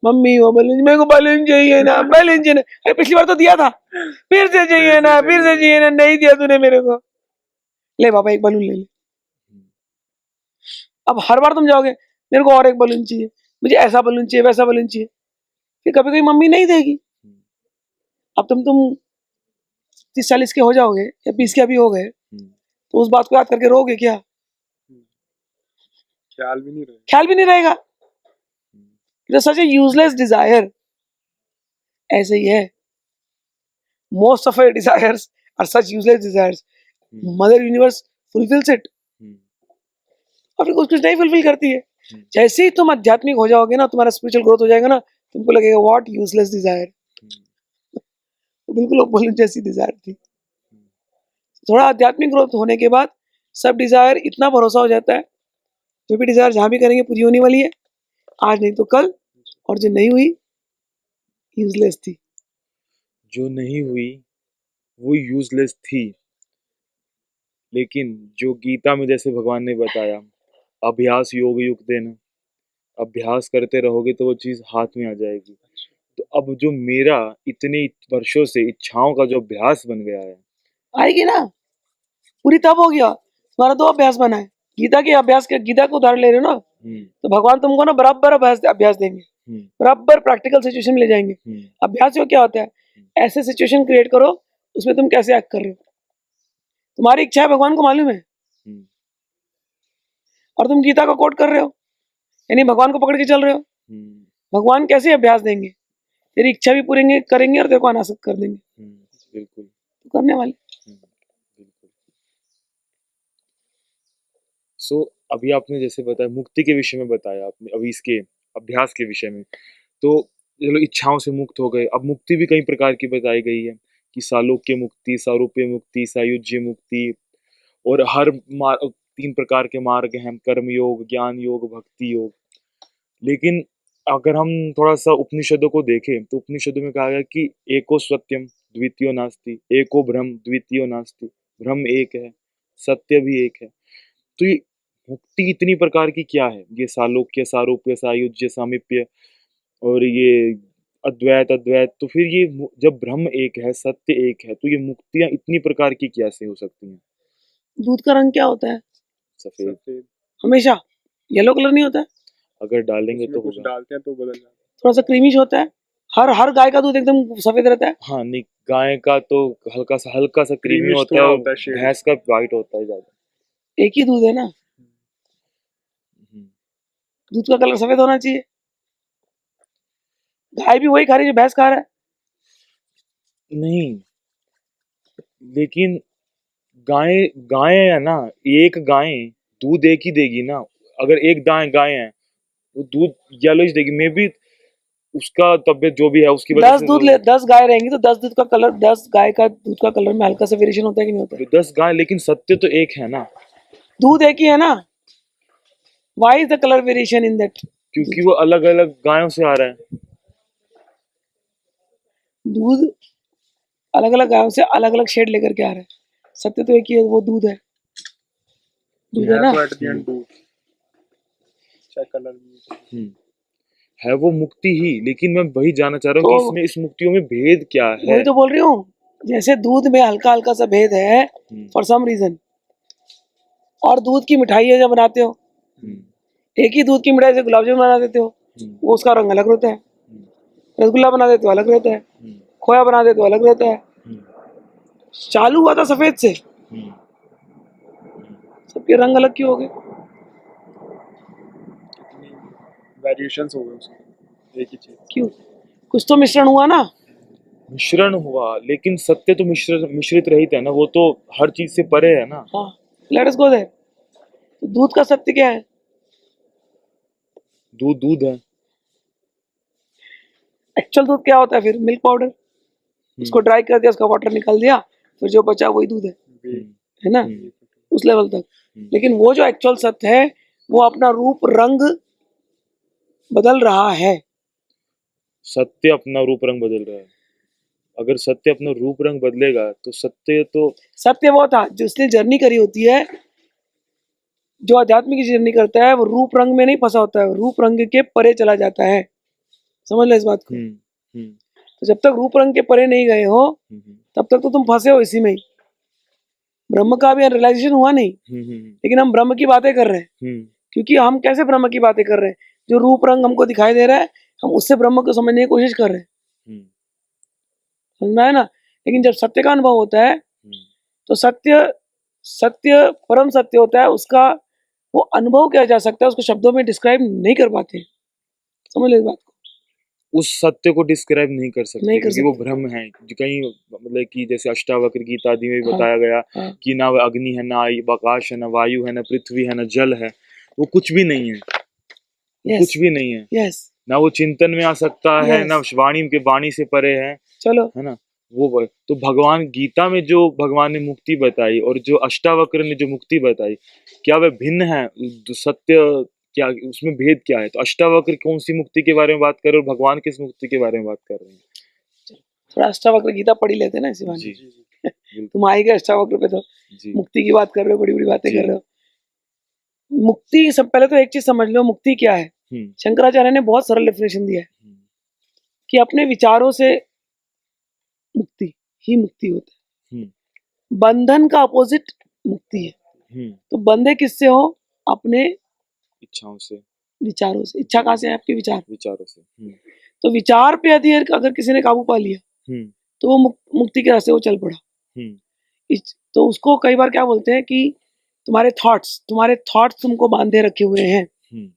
मम्मी वो बलून, मेरे को बलून चाहिए ना, बलून चाहिए ना। अरे पिछली बार तो दिया था, फिर से चाहिए ना, फिर से चाहिए ना, नहीं दिया तूने मेरे को, ले बाबा एक बलून ले ले। अब हर बार तुम जाओगे, मेरे को और एक बलून चाहिए, मुझे ऐसा बलून चाहिए, वैसा बलून चाहिए, फिर कभी कभी मम्मी नहीं देगी। अब तुम 30-40 के हो जाओगे या 20 के अभी हो गए, तो उस बात को याद करके रोगे क्या? ख्याल भी नहीं रहेगा, ख्याल भी नहीं रहेगा। सच ए यूजलेस डिजायर, ऐसे ही है। Most of our desires are such useless desires. Mother universe fulfills it, hmm, और फिर कुछ कुछ नहीं फुलफिल करती है। हम्म, जैसे ही तुम आध्यात्मिक हो जाओगे ना, तुम्हारा स्पिरिचुअल ग्रोथ हो जाएगा ना, तुमको लगेगा व्हाट यूजलेस डिजायर। हम्म, तो बिल्कुल ओपोजिट जैसी डिजायर थी। थोड़ा आध्यात्मिक ग्रोथ होने के बाद सब डिजायर इतना भरोसा हो जाता है, जो भी डिजायर जहाँ भी करेंगे पूरी होने वाली है, आज नहीं तो कल, और जो नहीं हुई यूजलेस थी। जो नहीं हुई वो यूजलेस थी, लेकिन जो गीता में जैसे भगवान ने बताया, अभ्यास योग युक्तेन, अभ्यास करते रहोगे तो वो चीज हाथ में आ जाएगी। तो अब जो मेरा इतने वर्षों से इच्छाओं का जो अभ्यास बन गया है, आएगी ना, पूरी तब हो गया। तुम्हारा दो अभ्यास बना है, गीता के अभ्यास के, गीता को उदाहरण ले रहे हो ना, तो भगवान तुमको ना बराबर अभ्यास अभ्यास देंगे, बराबर प्रैक्टिकल सिचुएशन में ले जाएंगे। अभ्यास जो क्या होता है, ऐसे सिचुएशन क्रिएट करो उसमें तुम कैसे एक्ट कर रहे हो, तुम्हारी इच्छा है भगवान को मालूम है, और तुम गीता का कोट कर रहे हो, यानी भगवान को पकड़ के चल रहे हो। भगवान कैसे अभ्यास देंगे, तेरी इच्छा भी पूरी करेंगे और तेरे को अनासक्त कर देंगे, बिल्कुल तो करने वाले। बिल्कुल। सो अभी आपने जैसे बताया मुक्ति के विषय में बताया आपने, अभी इसके अभ्यास के विषय में, तो चलो इच्छाओं से मुक्त हो गए। अब मुक्ति भी कई प्रकार की बताई गई है कि सालोक्य मुक्ति, सारूप्य मुक्ति, सायुज्य मुक्ति, और हर तीन प्रकार के मार्ग हैं, कर्म योग, ज्ञान योग, भक्ति योग। लेकिन अगर हम थोड़ा सा उपनिषदों को देखें तो उपनिषदों में कहा गया कि एको सत्यम द्वितीयो नास्ति, एको ब्रह्म द्वितीयो नास्ति, ब्रह्म एक है, सत्य भी एक है। तो ये मुक्ति इतनी प्रकार की क्या है, ये सालोक्य, सारूप्य, सायुज्य, सामीप्य, और ये अद्वैत अद्वैत, तो फिर ये जब ब्रह्म एक है, सत्य एक है, तो ये मुक्तियां इतनी प्रकार की कैसे हो सकती हैं? दूध का रंग क्या होता है? सफेद। हमेशा येलो कलर नहीं होता है, अगर डालेंगे तो कुछ होगा। डालते हैं तो बदल जाता है। थोड़ा सा क्रीमिश होता है। हर गाय का दूध एकदम सफेद रहता है? हाँ नहीं, गाय का तो हल्का सा क्रीमी Greenish होता है, थोड़ा और होता है shade। भैंस का वाइट होता है ज्यादा। एक ही दूध है ना, हम्म, दूध का कलर सफेद होना चाहिए। गाय भी वही खा रही है जो भैंस खा रहा है। नहीं, लेकिन गाय गाय है ना, एक गाय दूध एक ही देगी ना। अगर एक गाय है वो दूध येलोइश देगी, मे बी उसका तबियत जो भी है उसकी वजह 10 दूध ले, 10 गाय रहेंगी तो 10 दूध का कलर, 10 गाय का दूध का कलर में हल्का सा वेरिएशन होता है कि नहीं होता है? 10 गाय, लेकिन सत्य तो एक है ना। दूध एक ही है ना, why is the colour variation in that? क्योंकि वो अलग अलग गायों से आ रहा है। दूध अलग अलग गायों से अलग अलग शेड लेकर के आ रहा है, सत्य तो एक ही है, वो दूध है, दूध है ना। तो at the end दूध, चाहे कलर भी। है वो मुक्ति ही, लेकिन मैं वही जानना चाह रहा हूँ कि तो इसमें इस मुक्तियों में भेद क्या है। वही तो बोल रही हूँ, जैसे दूध में हल्का हल्का सा भेद है फॉर सम रीजन, और दूध की मिठाई है जब बनाते हो, एक ही दूध की मिठाई से गुलाब जामुन बना देते हो, वो उसका रंग अलग रहता है। रसगुल्ला बना देते हो अलग रहता है, खोया बना देते हो अलग रहता है। चालू हुआ था सफेद से, सबके रंग अलग क्यों हो गए? वेरिएशंस हो गए उसमें, एक ही चीज। क्यों? कुछ तो मिश्रण हुआ ना। मिश्रण हुआ, लेकिन सत्य तो मिश्रित रहित है ना, वो तो हर चीज से परे है ना। हाँ, लेट अस गो देयर। तो दूध का सत्य क्या है? दूध दूध है। एक्चुअल दूध क्या होता है फिर? मिल्क पाउडर, उसको ड्राई कर दिया, उसका वाटर निकाल दिया, फिर जो बचा वही दूध है ना, उस लेवल तक। लेकिन वो जो एक्चुअल सत्य है वो अपना रूप रंग बदल रहा है। सत्य अपना रूप रंग बदल रहा है। अगर सत्य अपना रूप रंग बदलेगा तो सत्य वो था जिसने जर्नी करी होती है, जो अध्यात्म की जर्नी करता है वो रूप रंग में नहीं फंसा होता है, रूप रंग के परे चला जाता है। समझ लो इस बात को। तो जब तक रूप रंग के परे नहीं गए हो तब तक तो तुम फंसे हो इसी में ही। ब्रह्म का भी रियलाइजेशन हुआ नहीं, लेकिन हम ब्रह्म की बातें कर रहे हैं। क्योंकि हम कैसे ब्रह्म की बातें कर रहे हैं? जो रूप रंग हमको दिखाई दे रहा है हम उससे ब्रह्म को समझने की कोशिश कर रहे हैं। समझ में आया ना? लेकिन जब सत्य का अनुभव होता है तो सत्य परम सत्य होता है, उसका वो अनुभव किया जा सकता है, उसको शब्दों में डिस्क्राइब नहीं कर पाते। समझ लो इस बात को। उस सत्य को डिस्क्राइब नहीं कर सकते, नहीं कर क्योंकि वो सकते। भ्रम है। जो कहीं मतलब कि जैसे अष्टावक्र गीता आदि में भी हाँ, बताया गया हाँ, कि ना वो अग्नि है, ना आकाश है, ना वायु है, ना पृथ्वी है, ना जल है, वो कुछ भी नहीं है, वो यस, कुछ भी नहीं है। यस, ना वो चिंतन में आ सकता है, ना यस। वाणी के वाणी से परे है चलो, ना। तो भगवान गीता में जो भगवान ने मुक्ति बताई और जो अष्टावक्र ने जो मुक्ति बताई, क्या वे भिन्न है? सत्य क्या, उसमें भेद क्या है? तो अष्टावक्र कौन सी मुक्ति के बारे में बात कर रहे हैं और भगवान किस मुक्ति के बारे में बात कर रहे हैं? थोड़ा अष्टावक्र गीता पढ़ ही लेते हैं ना इसी बहाने। जी बिल्कुल। तुम आए गए अष्टावक्र पे तो जी मुक्ति की बात कर रहे हो, बड़ी बड़ी बातें जी। कर रहे हो। मुक्ति, सब पहले तो एक चीज समझ लो, मुक्ति क्या है। हम्म शंकराचार्य ने बहुत सरल डेफिनेशन दिया है हम्म कि अपने विचारों से मुक्ति ही मुक्ति होता है। हम्म बंधन का अपोजिट मुक्ति है। हम्म तो बंधे किससे हो? अपने इच्छाओं से, विचारों से। इच्छा कहाँ से है? आपके विचार। विचारों से। तो विचार पे यदि अगर किसी ने काबू पा लिया हम्म तो वो मुक्ति के रास्ते वो चल पड़ा। हम्म तो उसको कई बार क्या बोलते हैं कि तुम्हारे थॉट्स तुमको बांधे रखे हुए हैं, हम्म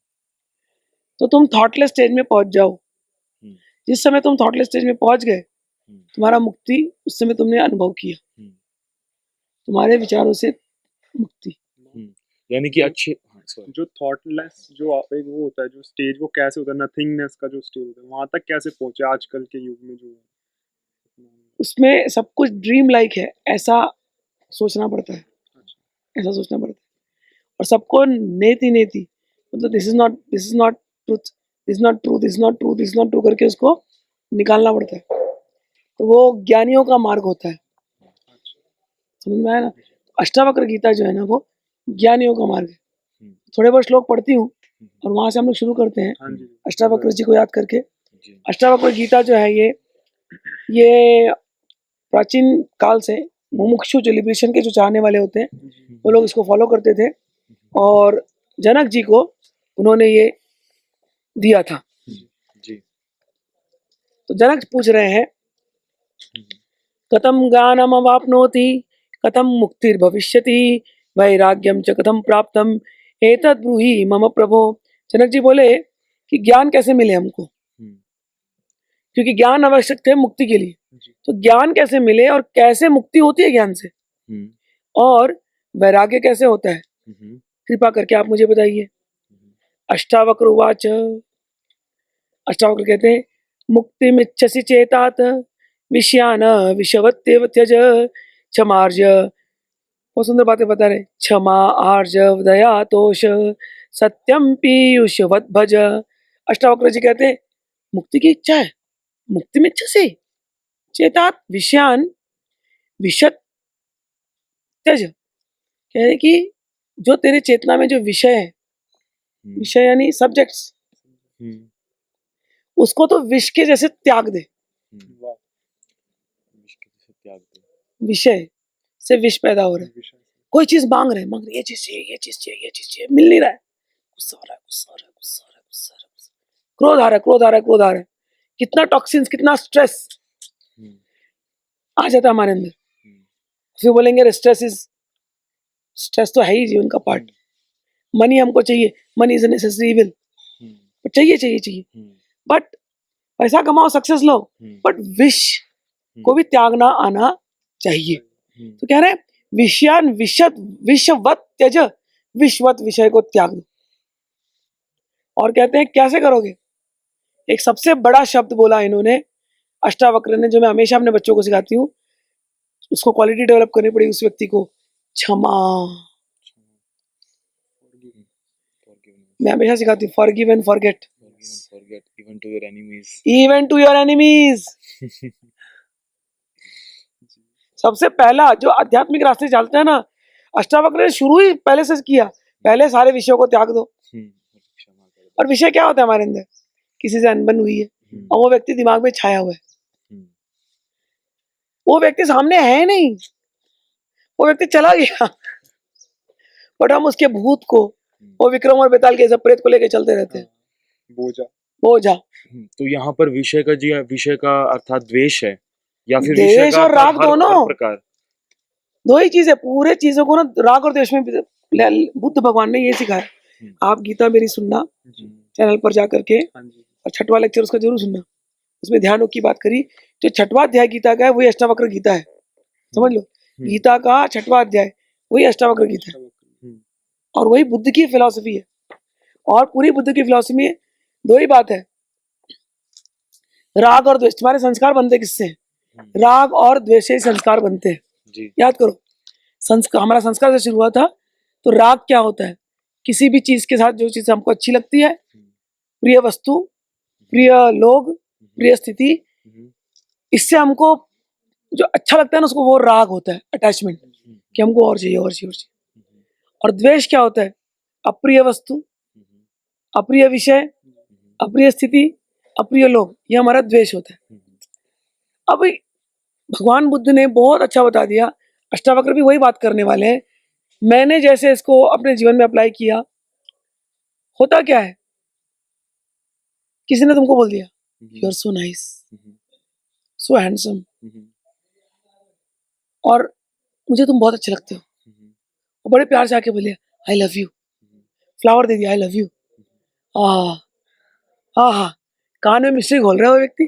तो तुम थॉटलेस स्टेज में पहुंच जाओ। हम्म जिस समय तुम थॉटलेस स्टेज में पहुंच गए, हम्म तुम्हारा मुक्ति उस समय तुमने अनुभव किया, हम्म तुम्हारे विचारों से मुक्ति। यानी कि अच्छे, हाँ सॉरी। जो थॉटलेस जो एक वो होता है, जो स्टेज वो कैसे होता है, नथिंगनेस का जो स्टेज होता है, वहां तक कैसे पहुंचे आजकल के युग में जो है? उसमें सब कुछ ड्रीम लाइक है, ऐसा सोचना पड़ता है, अच्छा। ऐसा सोचना पड़ता है। और सबको नेति नेति, मतलब this is not truth, this is not true, this is not true, this is not true करके उसको निकालना पड़ता है। तो वो ज्ञानियों का मार्ग होता है, समझ में आया ना। अष्टावक्र गीता जो है ना, वो ज्ञानियों का मार्ग है। थोड़े बहुत श्लोक पढ़ती हूँ और वहां से हम लोग शुरू करते हैं हाँ जी। अष्टावक्र जी को याद करके। जी अष्टावक्र गीता जो है ये प्राचीन काल से मुमुक्षु, जो लिबरेशन के जो चाहने वाले होते हैं, वो लोग इसको फॉलो करते थे। और जनक जी को उन्होंने ये दिया था। जी तो जनक पूछ रहे हैं, कथम ज्ञानम अवाप्नोति, कथम मुक्तिर्भविष्यति, वैराग्यम च कथम प्राप्तम, एतद् ब्रूहि मम प्रभो। जनक जी बोले कि ज्ञान कैसे मिले हमको, क्योंकि ज्ञान आवश्यक थे मुक्ति के लिए। तो ज्ञान कैसे मिले और कैसे मुक्ति होती है ज्ञान से, और वैराग्य कैसे होता है, कृपा करके आप मुझे बताइए। अष्टावक्र उवाच, अष्टावक्र कहते हैं, मुक्तिमिच्छसि चेतात विषयान विषवत्येव त्यज क्षमार्ज। बहुत सुंदर बातें बता रहे, क्षमा आर्जव दया तोष सत्यम पीयूषवत भज। अष्टावक्र जी कहते हैं, मुक्ति की इच्छा है, मुक्ति में इच्छा से चेतात विषयान विशत त्यज। कह रहे कि जो तेरे चेतना में जो विषय है, विषय यानी सब्जेक्ट्स, उसको तो विष के जैसे त्याग दे। विषय से विष पैदा हो रहा है। कोई चीज मांग रहे, ये चीज चाहिए, ये चीज चाहिए, ये चीज चाहिए, मिल नहीं रहा है, गुस्सा हो रहा है, गुस्सा हो रहा है, गुस्सा हो रहा है, गुस्सा हो रहा है, क्रोध आ रहा है, क्रोध आ रहा है, क्रोध आ रहा है। कितना टॉक्सिन्स, कितना स्ट्रेस आ जाता है हमारे अंदर। फिर बोलेंगे स्ट्रेस तो है ही जीवन का पार्ट। मनी हमको चाहिए, मनी इज नेसेसरी इविल, चाहिए चाहिए चाहिए। बट पैसा कमाओ, सक्सेस लो, बट विश को भी त्यागना आना चाहिए। तो कह रहे हैं विषयान विशत विषवत त्यज, विश्वत विषय को त्याग दो। और कहते हैं कैसे करोगे, एक सबसे बड़ा शब्द बोला इन्होंने अष्टावक्र ने, जो मैं हमेशा अपने बच्चों को सिखाती हूँ, उसको क्वालिटी डेवलप करनी पड़ेगी उस व्यक्ति को, क्षमा। मैं हमेशा सिखाती हूँ, forgive and forget, even to your enemies, even to your enemies. सबसे पहला जो आध्यात्मिक रास्ते चलते हैं ना, अष्टावक्र ने शुरू ही पहले से किया, पहले सारे विषयों को त्याग दो। और विषय क्या होता है हमारे अंदर, किसी से अनबन हुई है और वो व्यक्ति दिमाग में छाया हुआ है, वो व्यक्ति सामने है नहीं, वो व्यक्ति चला गया, बट हम उसके भूत को, वो विक्रम और बेताल के सब प्रेत को लेके चलते रहते हैं, बोझा। तो यहाँ पर विषय का अर्थात द्वेष है, या फिर द्वेष विषय का और राग, हर दोनों प्रकार, दो ही चीज है। पूरे चीजों को ना राग और द्वेष में बुद्ध भगवान ने ये सिखाया। आप गीता मेरी सुनना चैनल पर जा करके, और छठवां लेक्चर उसका जरूर सुनना। उसमें ध्यान योग की बात करी। जो छठवां अध्याय गीता का है वही अष्टावक्र गीता है, समझ लो। गीता का छठवां अध्याय वही अष्टावक्र गीता है, और वही बुद्ध की फिलॉसफी है। और पूरी बुद्ध की फिलॉसफी में दो ही बात है, राग और द्वेष। तुम्हारे संस्कार बनते किससे? राग और द्वेष से संस्कार बनते हैं। जी। याद करो, संस्कार, हमारा संस्कार से शुरू हुआ था। तो राग क्या होता है? किसी भी चीज के साथ जो चीज हमको अच्छी लगती है, प्रिय वस्तु, प्रिय लोग, प्रिय स्थिति, इससे हमको जो अच्छा लगता है ना, उसको वो राग होता है, अटैचमेंट, कि हमको और चाहिए और चाहिए और चाहिए। और द्वेष क्या होता है? अप्रिय वस्तु, अप्रिय विषय, अप्रिय स्थिति, अप्रिय लोग, ये हमारा द्वेष होता है। अब भगवान बुद्ध ने बहुत अच्छा बता दिया, अष्टावक्र भी वही बात करने वाले हैं। मैंने जैसे इसको अपने जीवन में अप्लाई किया, होता क्या है, किसी ने तुमको बोल दिया you are so nice, so handsome, और मुझे तुम बहुत अच्छे लगते हो, वो बड़े प्यार से आके बोले आई लव यू, फ्लावर दे दिया, आई लव यू। हाँ, कान में मिश्री घोल रहा है वो व्यक्ति,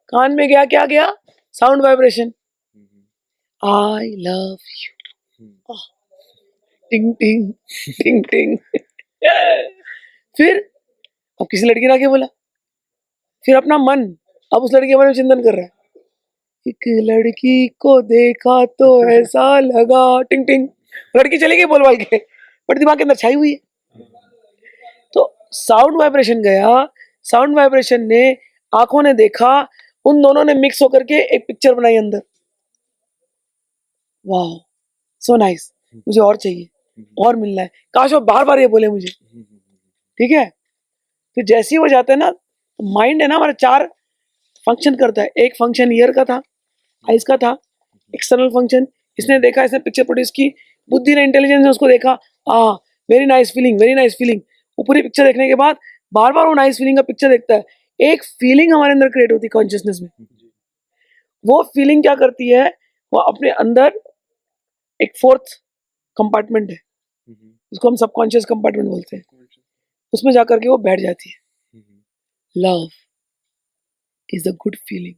कान में गया, क्या गया? Sound vibration, I love you, टिंग टिंग टिंग टिंग। फिर अब किसी लड़की ने आके बोला, फिर अपना मन अब उस लड़की के बारे में चिंतन कर रहा है, एक लड़की को देखा तो ऐसा लगा, टिंग टिंग, लड़की चली गई बोल के, बट दिमाग के अंदर छाई हुई है। तो साउंड वाइब्रेशन गया, साउंड वाइब्रेशन ने, आंखों ने देखा, उन दोनों ने मिक्स होकर के एक पिक्चर बनाई अंदर। वाह, सो नाइस, मुझे और चाहिए, और मिलना है, काश वो बार बार ये बोले मुझे। ठीक है, फिर जैसे ही वो जाता है ना, तो माइंड है ना हमारा 4 फंक्शन करता है। एक फंक्शन ईयर का था, आइज का था, एक्सटर्नल फंक्शन, इसने देखा, इसने पिक्चर प्रोड्यूस की, बुद्धि ने, इंटेलिजेंस ने उसको देखा, very nice feeling, very nice feeling. वो पूरी पिक्चर देखने के बाद बार बार वो नाइस फीलिंग का पिक्चर देखता है, एक फीलिंग हमारे अंदर क्रिएट होती है कॉन्शियसनेस में। वो फीलिंग क्या करती है, वो अपने अंदर एक 4th कंपार्टमेंट है, जिसको हम सबकॉन्शियस कंपार्टमेंट बोलते हैं, उसमें जाकर के वो बैठ जाती है। Love is a good feeling,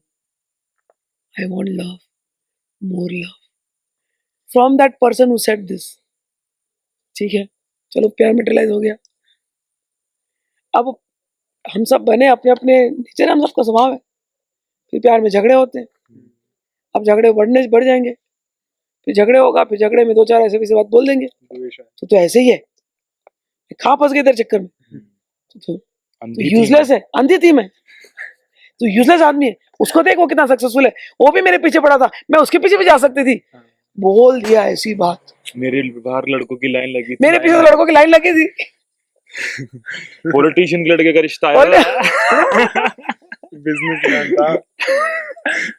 I want love, more love from that person who said this. ठीक है, चलो प्यार मेटेरियलाइज हो गया। अब हम सब बने अपने अपने नीचे ना, हम सबका स्वभाव है, फिर प्यार में झगड़े होते हैं। अब झगड़े बढ़ जाएंगे, फिर झगड़े होगा, फिर झगड़े में 2-4 ऐसे वैसे बात बोल देंगे, तो ऐसे ही है, खा फंस गए तेरे चक्कर में, तो यूजलेस है, अंधी थी मैं, तो यूजलेस आदमी है। उसको देख वो कितना सक्सेसफुल है, वो भी मेरे पीछे पड़ा था, मैं उसके पीछे भी जा सकती थी, बोल दिया ऐसी बात। मेरे बाहर लड़कों की लाइन लगी थी, मेरे पीछे लड़कों की लाइन लगी थी, पॉलिटिशियन के लड़के का रिश्ता आया, बिजनेसमैन था,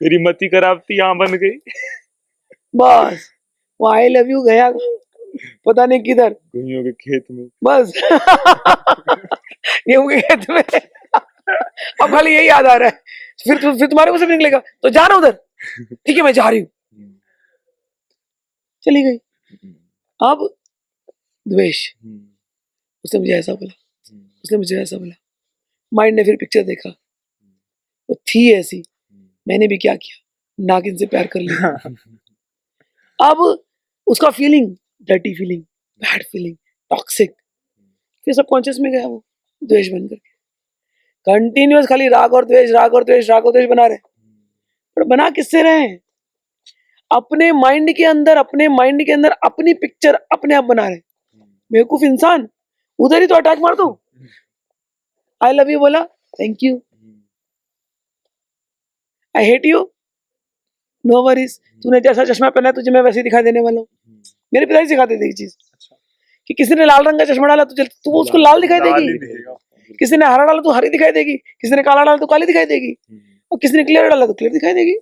मेरी मती खराब थी, यहाँ बन गई। बस वो आई लव यू गया पता नहीं किधर, गेहूं के खेत में, बस गेहूं के खेत में। अब खाली यही याद आ रहा है, फिर तुम्हारे को सब निकलेगा, तो जाना उधर, ठीक है मैं जा रही हूँ, चली गई। अब द्वेष, उसने मुझे ऐसा बोला, उसने मुझे ऐसा बोला, माइंड ने फिर पिक्चर देखा, वो थी ऐसी, मैंने भी क्या किया, नागिन से प्यार कर लिया। अब उसका feeling, dirty feeling, bad feeling, toxic, फिर सबकॉन्शियस में गया वो, द्वेष बन करके कंटिन्यूअस खाली राग और द्वेष, राग और द्वेष, राग और द्वेष बना रहे। पर बना किससे रहे हैं? अपने माइंड के अंदर, अपने माइंड के अंदर अपनी पिक्चर अपने आप बना रहे। बेवकूफ इंसान, उधर ही तो अटैक मार दो। आई लव यू बोला, thank you, I hate you, no worries, तूने जैसा चश्मा पहना तुझे मैं वैसे ही दिखाई देने वाला हूँ। मेरे पिताजी सिखाते थे ये चीज कि किसी ने लाल रंग का चश्मा डाला तू उसको लाल दिखाई देगी, किसी ने हरा डाला तो हरी दिखाई देगी, किसी ने काला डाला तो काली दिखाई देगी, और किसी ने क्लियर डाला तो क्लियर दिखाई देगी।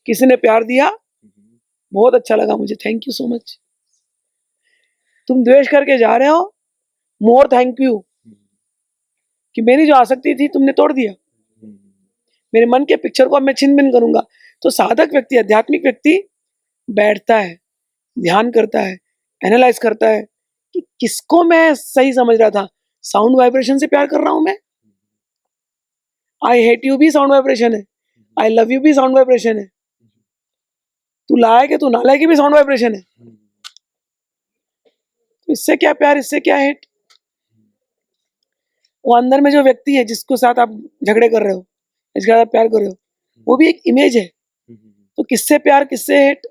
किसी ने प्यार दिया, बहुत अच्छा लगा मुझे, थैंक यू सो मच। तुम द्वेष करके जा रहे हो, मोर थैंक यू, कि मेरी जो आसक्ति थी तुमने तोड़ दिया, मेरे मन के पिक्चर को अब मैं छिन भिन करूंगा। तो साधक व्यक्ति, आध्यात्मिक व्यक्ति बैठता है, ध्यान करता है, एनालाइज करता है कि किसको मैं सही समझ रहा था, साउंड वाइब्रेशन से प्यार कर रहा हूं मैं, आई हेट यू भी साउंड वाइब्रेशन है, आई लव यू भी साउंड वाइब्रेशन है, तू लायक है तू नालायक भी साउंड वाइब्रेशन है। तो इससे क्या प्यार, इससे क्या हेट? वो अंदर में जो व्यक्ति है जिसको साथ आप झगड़े कर रहे हो, जिसके साथ आप प्यार कर रहे हो, वो भी एक इमेज है। तो किससे प्यार किससे हेट?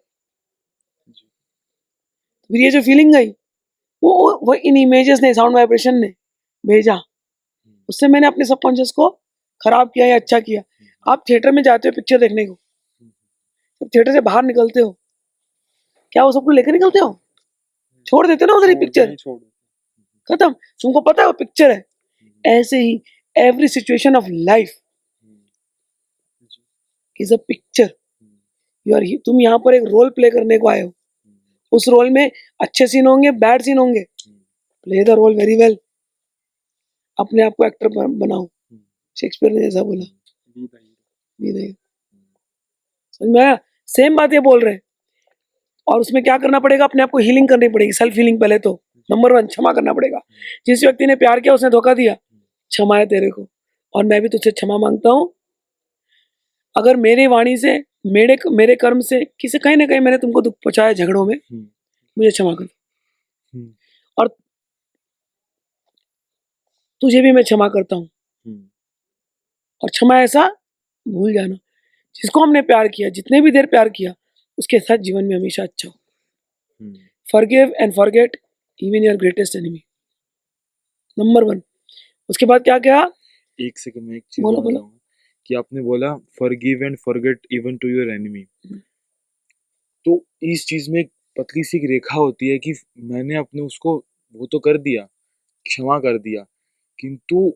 फिर ये जो फीलिंग गई वो इन इमेजेस ने, साउंड वाइब्रेशन ने भेजा, उससे मैंने अपने सबकॉन्शियस को खराब किया या अच्छा किया। आप थिएटर में जाते हो पिक्चर देखने को, जब थिएटर से बाहर निकलते हो क्या वो सबको लेकर निकलते हो? छोड़ देते हो ना उधर ही पिक्चर, खत्म, तुमको पता है वो पिक्चर है। ऐसे ही every situation of life is a picture. तुम यहाँ पर एक रोल प्ले करने को आए हो, उस रोल में अच्छे सीन होंगे, बैड सीन होंगे, play the role very well, अपने आप को एक्टर बनाओ। शेक्सपियर ने जैसा बोला, समझ में आया? सेम बात ये बोल रहे हैं। और उसमें क्या करना पड़ेगा? अपने आप को हीलिंग करनी पड़ेगी, सेल्फ हीलिंग। पहले तो नंबर 1 क्षमा करना पड़ेगा। जिस व्यक्ति ने प्यार किया उसने धोखा दिया, क्षमा है तेरे को, और मैं भी तुझसे क्षमा मांगता हूँ। अगर मेरे वाणी से, मेरे कर्म से किसी कहीं ना कहीं मैंने तुमको दुख पहुंचाया झगड़ों में, मुझे क्षमा कर दो, और तुझे भी मैं क्षमा करता हूँ। और क्षमा ऐसा भूल जाना, जिसको हमने प्यार किया, जितने भी देर प्यार किया, उसके साथ जीवन में हमेशा अच्छा हो। Forgive and forget even your greatest enemy, number 1। उसके बाद क्या क्या? एक सेकंड में एक चीज बोलो, बोलूंगा कि आपने बोला forgive and forget even to your enemy, तो इस चीज में एक पतली सी एक रेखा होती है कि मैंने अपने उसको वो तो कर दिया, क्षमा कर दिया, किंतु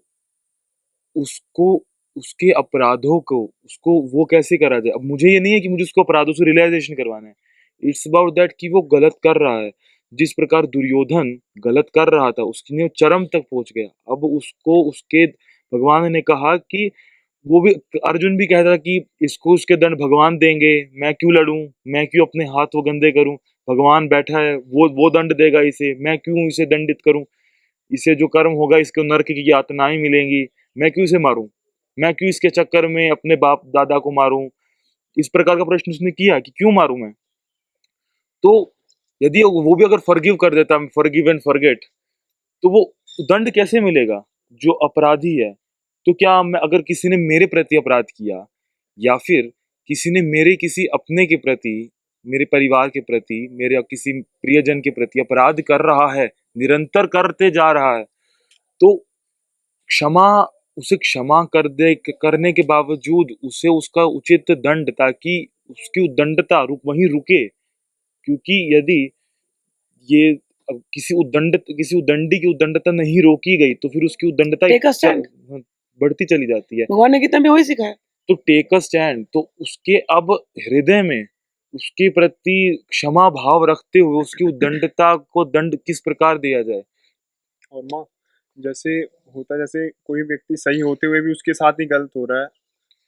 उसको, उसके अपराधों को, उसको वो कैसे करा जाए। अब मुझे ये नहीं है कि मुझे उसको अपराधों से रियलाइजेशन करवाना है, इट्स अबाउट दैट कि वो गलत कर रहा है। जिस प्रकार दुर्योधन गलत कर रहा था, उसने चरम तक पहुंच गया। अब उसको उसके भगवान ने कहा कि वो भी, अर्जुन भी कहता था कि इसको उसके दंड भगवान देंगे, मैं क्यों लड़ूं, मैं क्यों अपने हाथ वो गंदे करूं, भगवान बैठा है, वो दंड देगा इसे, मैं क्यों इसे दंडित करूं, इसे जो कर्म होगा इसको नरक की यातनाएं मिलेंगी, मैं क्यों इसे मारूं, मैं क्यों इसके चक्कर में अपने बाप दादा को मारूं। इस प्रकार का प्रश्न उसने किया कि क्यों मारूं मैं। तो यदि वो भी अगर फॉरगिव कर देता, फॉरगिव एंड फॉरगेट, तो वो दंड कैसे मिलेगा जो अपराधी है। तो क्या मैं, अगर किसी ने मेरे प्रति अपराध किया, या फिर किसी ने मेरे किसी अपने के प्रति, मेरे परिवार के प्रति, मेरे किसी प्रियजन के प्रति अपराध कर रहा है, निरंतर करते जा रहा है, तो क्षमा, उसे क्षमा करने के बावजूद उसे उसका उचित दंड, ताकि उसकी उद्दंडता वहीं रुके। क्योंकि यदि ये किसी उद्दंडी की उद्दंडता नहीं रोकी गई, तो फिर उसकी उद्दंडता टेक अ स्टैंड, बढ़ती चली जाती है। भगवान ने गीता में वही सिखाया। तो टेक अ स्टैंड, तो उसके अब हृदय में उसके प्रति क्षमा भाव रखते हुए उसकी उद्दंडता को दंड किस प्रकार दिया जाए। और माँ, जैसे होता है, जैसे कोई व्यक्ति सही होते हुए भी उसके साथ ही गलत हो रहा है,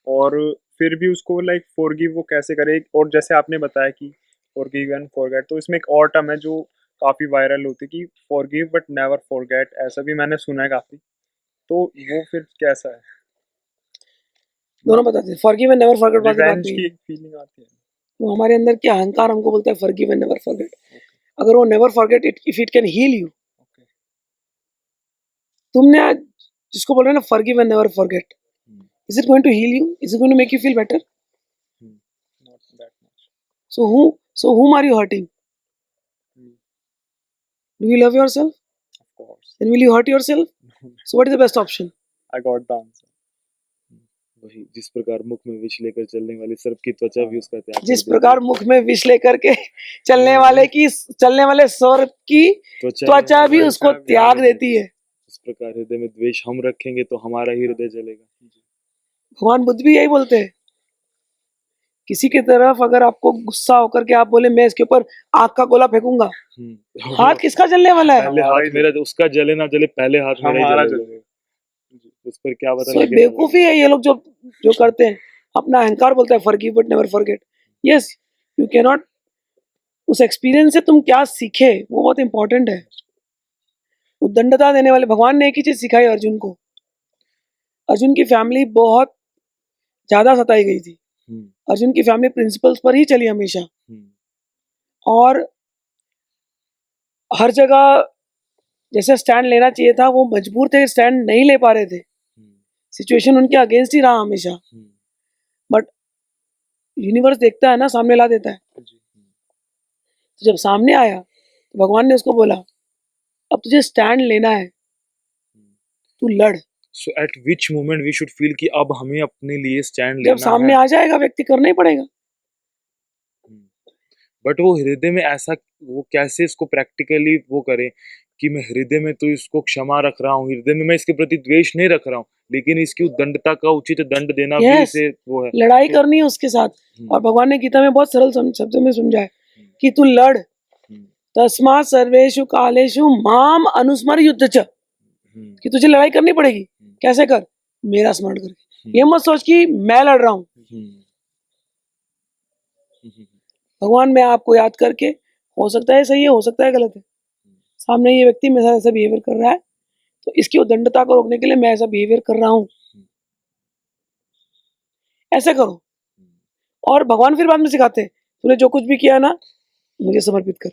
और फिर भी उसको लाइक फॉरगिव वो कैसे करे। और जैसे आपने बताया कि फॉरगिव एंड फॉरगेट, तो इसमें एक और टर्म है जो काफ़ी वायरल होती है कि फॉरगिव बट नेवर फॉरगेट, ऐसा भी मैंने सुना है काफ़ी। तो वो फिर कैसा है? दोनों बताते हैं, फॉरगिव एंड नेवर फॉरगेट वाली बात रिवेंज नहीं की है। एक फीलिंग आती है। वो हमारे अंदर क्या अहंकार हमको बोलता है फॉरगिव एंड नेवर फॉरगेट। अगर वो never forget it, if it can heal you, तुमने आज जिसको बोल रहे हैं ना forgive and never forget, is it going to heal you, is it going to make you feel better? Not that much. So whom are you hurting? Do you love yourself? Of course. Then will you hurt yourself? So what is the best option? I got the answer. वही, जिस प्रकार मुख में विष लेकर चलने वाली सर्प की त्वचा भी उसका त्याग जिस कर देती प्रकार मुख में विष लेकर के चलने वाले सर्प की है, त्वचा भी उसको त्याग देती है। इस प्रकार हृदय में द्वेष हम रखेंगे तो हमारा ही हृदय जलेगा। भगवान बुद्ध भी यही बोलते हैं, किसी की तरफ अगर आपको गुस्सा होकर के आप बोले मैं इसके ऊपर आग का गोला फेंकूंगा, हाथ किसका जलने वाला है? पहले हाथ मेरा, उसका जले ना जले, पहले हाथ मेरा ही जलेगा। उस पर क्या पता लगे। बेवकूफी है ये लोग जो करते हैं। अपना अहंकार बोलता है forgive but never forget. Yes, you can not, उस एक्सपीरियंस से तुम क्या सीखे वो बहुत इंपॉर्टेंट है। उद्दंडता देने वाले भगवान ने एक ही चीज सिखाई अर्जुन को। अर्जुन की फैमिली बहुत ज्यादा सताई गई थी। हम्म, अर्जुन की फैमिली प्रिंसिपल्स पर ही चली हमेशा, हम्म, और हर जगह जैसे स्टैंड लेना चाहिए था वो मजबूर थे, स्टैंड नहीं ले पा रहे थे, हम्म, सिचुएशन उनके अगेंस्ट ही रहा हमेशा। हम्म, बट यूनिवर्स देखता है ना, सामने ला देता है। जी, तो जब सामने आया तो भगवान ने उसको बोला अब तुझे स्टैंड लेना है, तू लड़। So at which moment we should feel कि अब हमें अपने लिए स्टैंड जब लेना सामने है। आ जाएगा व्यक्ति, करना ही पड़ेगा। बट वो हृदय में ऐसा, वो कैसे इसको प्रैक्टिकली वो करें कि मैं हृदय में तो इसको क्षमा रख रहा हूँ, हृदय में मैं इसके प्रति द्वेष नहीं रख रहा हूँ, लेकिन इसकी उद्दंडता का उचित दंड देना भी यस, इसे वो है। लड़ाई करनी है उसके साथ। और भगवान ने गीता में बहुत सरल शब्दों में समझाया कि तू लड़, तस्मा सर्वेषु कालेषु माम अनुस्मर युद्ध च, कि तुझे लड़ाई करनी पड़ेगी। कैसे कर? मेरा स्मरण करके। ये मत सोच कि मैं लड़ रहा हूँ। भगवान मैं आपको याद करके, हो सकता है सही है, हो सकता है गलत है, सामने ये व्यक्ति मेरे साथ ऐसा बिहेवियर कर रहा है, तो इसकी उद्दंडता को रोकने के लिए मैं ऐसा बिहेवियर कर रहा हूँ, ऐसे करो। और भगवान फिर बाद में सिखाते हैं, तूने जो कुछ भी किया ना मुझे समर्पित कर।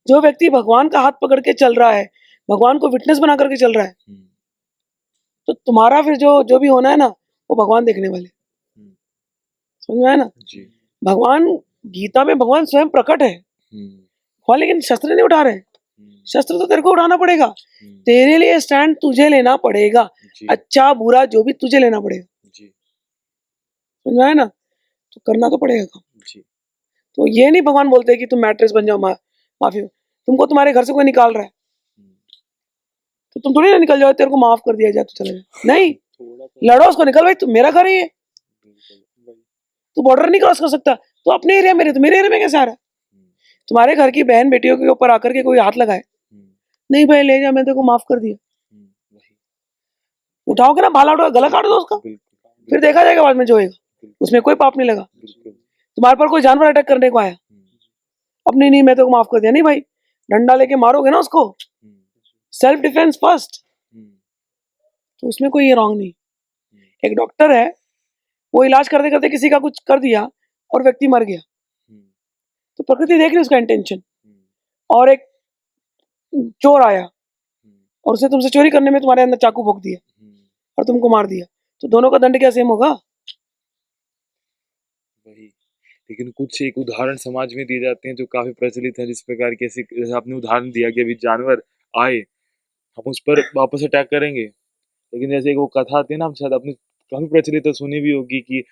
जो व्यक्ति भगवान का हाथ पकड़ के चल रहा है, भगवान को विटनेस बना करके चल रहा है, तो तुम्हारा फिर जो जो भी होना है ना वो भगवान देखने वाले। समझ में आया ना? जी। भगवान गीता में भगवान स्वयं प्रकट है भगवान, लेकिन शस्त्र नहीं उठा रहे। शस्त्र तो तेरे को उठाना पड़ेगा, तेरे लिए स्टैंड तुझे लेना पड़ेगा, अच्छा बुरा जो भी तुझे लेना पड़ेगा। समझ में आया ना? तो करना तो पड़ेगा काम। तो ये नहीं भगवान बोलते कि तुम मैट्रेस बन जाओ, माफी, तुमको तुम्हारे घर से कोई निकाल रहा है तो तुम थोड़ी ना निकल जाओ, तेरे को माफ कर दिया जाए तो चले जाओ। नहीं, लड़ो उसको, निकल भाई, तुम मेरा घर ही है, तू बॉर्डर नहीं क्रॉस कर सकता, तो अपने एरिया में रहे, तो मेरे एरिया में कैसे आ रहा है? तुम्हारे घर की बहन बेटियों के ऊपर आकर के कोई हाथ लगाए, नहीं भाई ले जा, मैं तेरे को माफ कर दिया, उठाओगे ना भाला, उठाओ, गला काट दो उसका, फिर देखा जाएगा बाद में जो होगा, उसमें कोई पाप नहीं लगा। तुम्हारे पर कोई जानवर अटैक करने को आया, अब नहीं मैं तेरे को माफ कर दिया, नहीं भाई, डंडा लेके मारोगे ना उसको, सेल्फ डिफेंस फर्स्ट, तो उसमें कोई ये रॉन्ग नहीं। एक डॉक्टर है, वो इलाज करते करते किसी का कुछ कर दिया और व्यक्ति मर गया, तो प्रकृति देख रही उसका इंटेंशन, और एक चोर आया और उसे तुमसे चोरी करने में तुम्हारे अंदर चाकू भोंक दिया और तुमको मार दिया, तो दोनों का दंड क्या सेम होगा? वही। लेकिन कुछ एक उदाहरण समाज में दिए जाते हैं जो काफी प्रचलित है, जिस प्रकार की, ऐसी जैसे आपने उदाहरण दिया कि अभी जानवर आए, हम उस पर वापस अटैक करेंगे, लेकिन जैसे एक वो कथा आती है ना, शायद आपने काफी प्रचलित है, सुनी भी होगी कि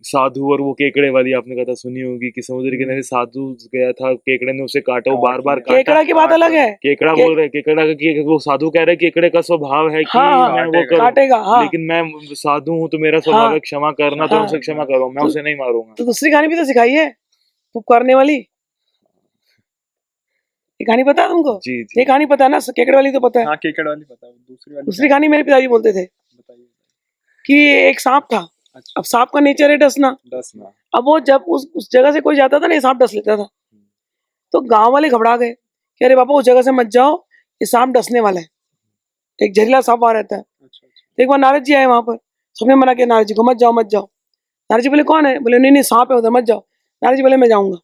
साधु और वो केकड़े वाली, आपने कथा सुनी होगी कि समुद्र के किनारे साधु गया था, केकड़े ने उसे काटा, वो बार बार काटा। केकड़ा की बात अलग है, केकड़ा बोल रहे, केकड़ा का कि वो साधु कह रहे केकड़े का स्वभाव है कि हाँ, मैं वो करूं, काटेगा, हाँ, लेकिन मैं साधु हूँ तो मेरा स्वभाव हाँ, है क्षमा करना, तो हाँ, उसे क्षमा करो, मैं उसे नहीं मारूंगा। तो दूसरी कहानी भी तो सिखाई है करने वाली, ये कहानी पता है तुमको? जी ये जी। कहानी पता है ना, केकड़े वाली तो पता है। हाँ केकड़ वाली पता है, दूसरी कहानी मेरे पिताजी बोलते थे बताइए। कि एक सांप था, अच्छा। अब सांप का नेचर है डसना, अब वो जब उस जगह से कोई जाता था ना, ये सांप डस लेता था, तो गांव वाले घबरा गए कि अरे बाबा उस जगह से मत जाओ, ये सांप डसने वाला है, एक जहरीला सांप वहां रहता है। तो एक बार नारद जी आए वहां पर, सबने मना किया नारद जी को, मत जाओ मत जाओ। नारद जी बोले कौन है? बोले नहीं सांप है उधर, मत जाओ। नारद जी बोले मैं जाऊंगा,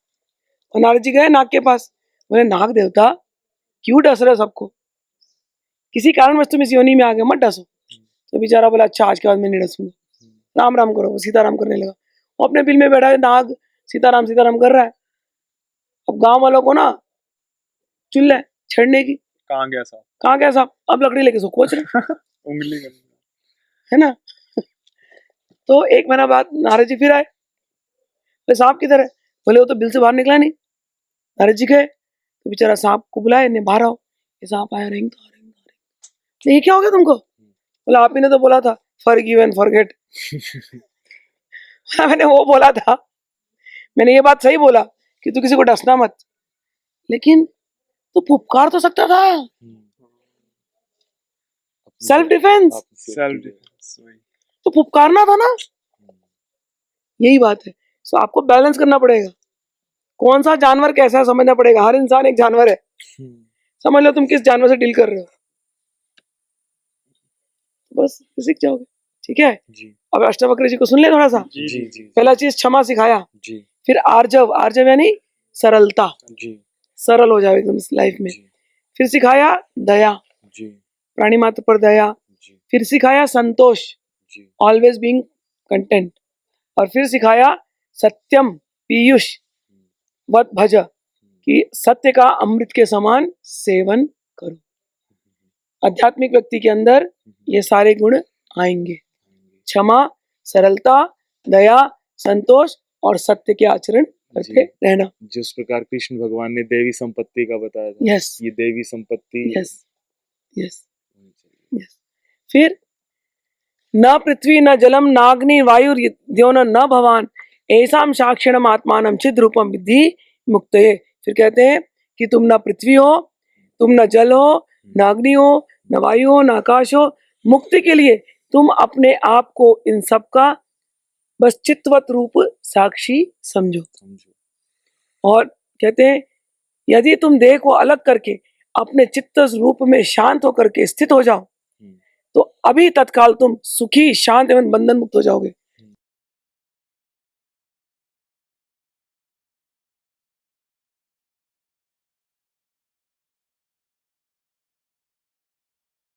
और नारद जी गए नाग के पास, बोले नाग देवता क्यों डस रहे हो सबको, किसी कारणवश तुम इस योनि में आ गए, मत डसो। तो बेचारा बोला अच्छा आज के बाद मैं नहीं डसूंगा, राम राम करो, वो सीताराम करने लगा। वो अपने बिल में बैठा है, नाग सीताराम सीताराम कर रहा है। अब गांव वालों को ना चुल है छेड़ने की, कहाँ गया साहब, कहाँ गया साहब, अब लकड़ी लेके सो कोच रहे उंगली कर, है ना। तो एक महीना बाद नारद जी फिर आए, बोले सांप किधर है? बोले वो तो बिल से बाहर निकला नहीं। नारद जी गए तो बेचारा सांप को बुलाए, ने बाहर आओ, ये सांप आया, रिंग तो ये क्या हो गया तुमको? बोला आप ही ने तो बोला था फॉरगिव एंड फॉरगेट। मैंने वो बोला था, मैंने ये बात सही बोला कि तू किसी को डसना मत, लेकिन तू फुफकार तो सकता था, सेल्फ डिफेंस, तो फुफकारना था ना, यही बात है। सो आपको बैलेंस करना पड़ेगा, कौन सा जानवर कैसा है समझना पड़ेगा। हर इंसान एक जानवर है, समझ लो तुम किस जानवर से डील कर रहे हो, बस सीख जाओगे, ठीक है। अब अष्टावक्र जी को सुन ले थोड़ा सा। जी जी पहला चीज क्षमा सिखाया, जी फिर आर्जव, आर्जव यानी सरलता, जी सरल हो जाओ एकदम लाइफ में। जी फिर सिखाया दया, जी प्राणी मात्र पर दया। जी फिर सिखाया संतोष, जी ऑलवेज बीइंग कंटेंट। और फिर सिखाया सत्यम पीयूष वत भज, कि सत्य का अमृत के समान सेवन करो। आध्यात्मिक व्यक्ति के अंदर ये सारे गुण आएंगे, क्षमा, सरलता, दया, संतोष और सत्य के आचरण करते रहना। जिस प्रकार कृष्ण भगवान ने देवी संपत्ति का बताया था, यस ये देवी संपत्ति यस यस यस। फिर न पृथ्वी न जलम नाग्नि वायुर्द्योन न भवान ऐसाम साक्षिणम आत्मानम चिद रूपम विद्धि मुक्तये। फिर कहते हैं कि तुम न पृथ्वी हो, तुम न जल हो, न अग्नि हो, न वायु हो, न आकाश हो। मुक्ति के लिए तुम अपने आप को इन सब का बस चित्तवत रूप साक्षी समझो। और कहते हैं यदि तुम देह को अलग करके अपने चित्त रूप में शांत होकर के स्थित हो जाओ, तो अभी तत्काल तुम सुखी, शांत एवं बंधन मुक्त हो जाओगे।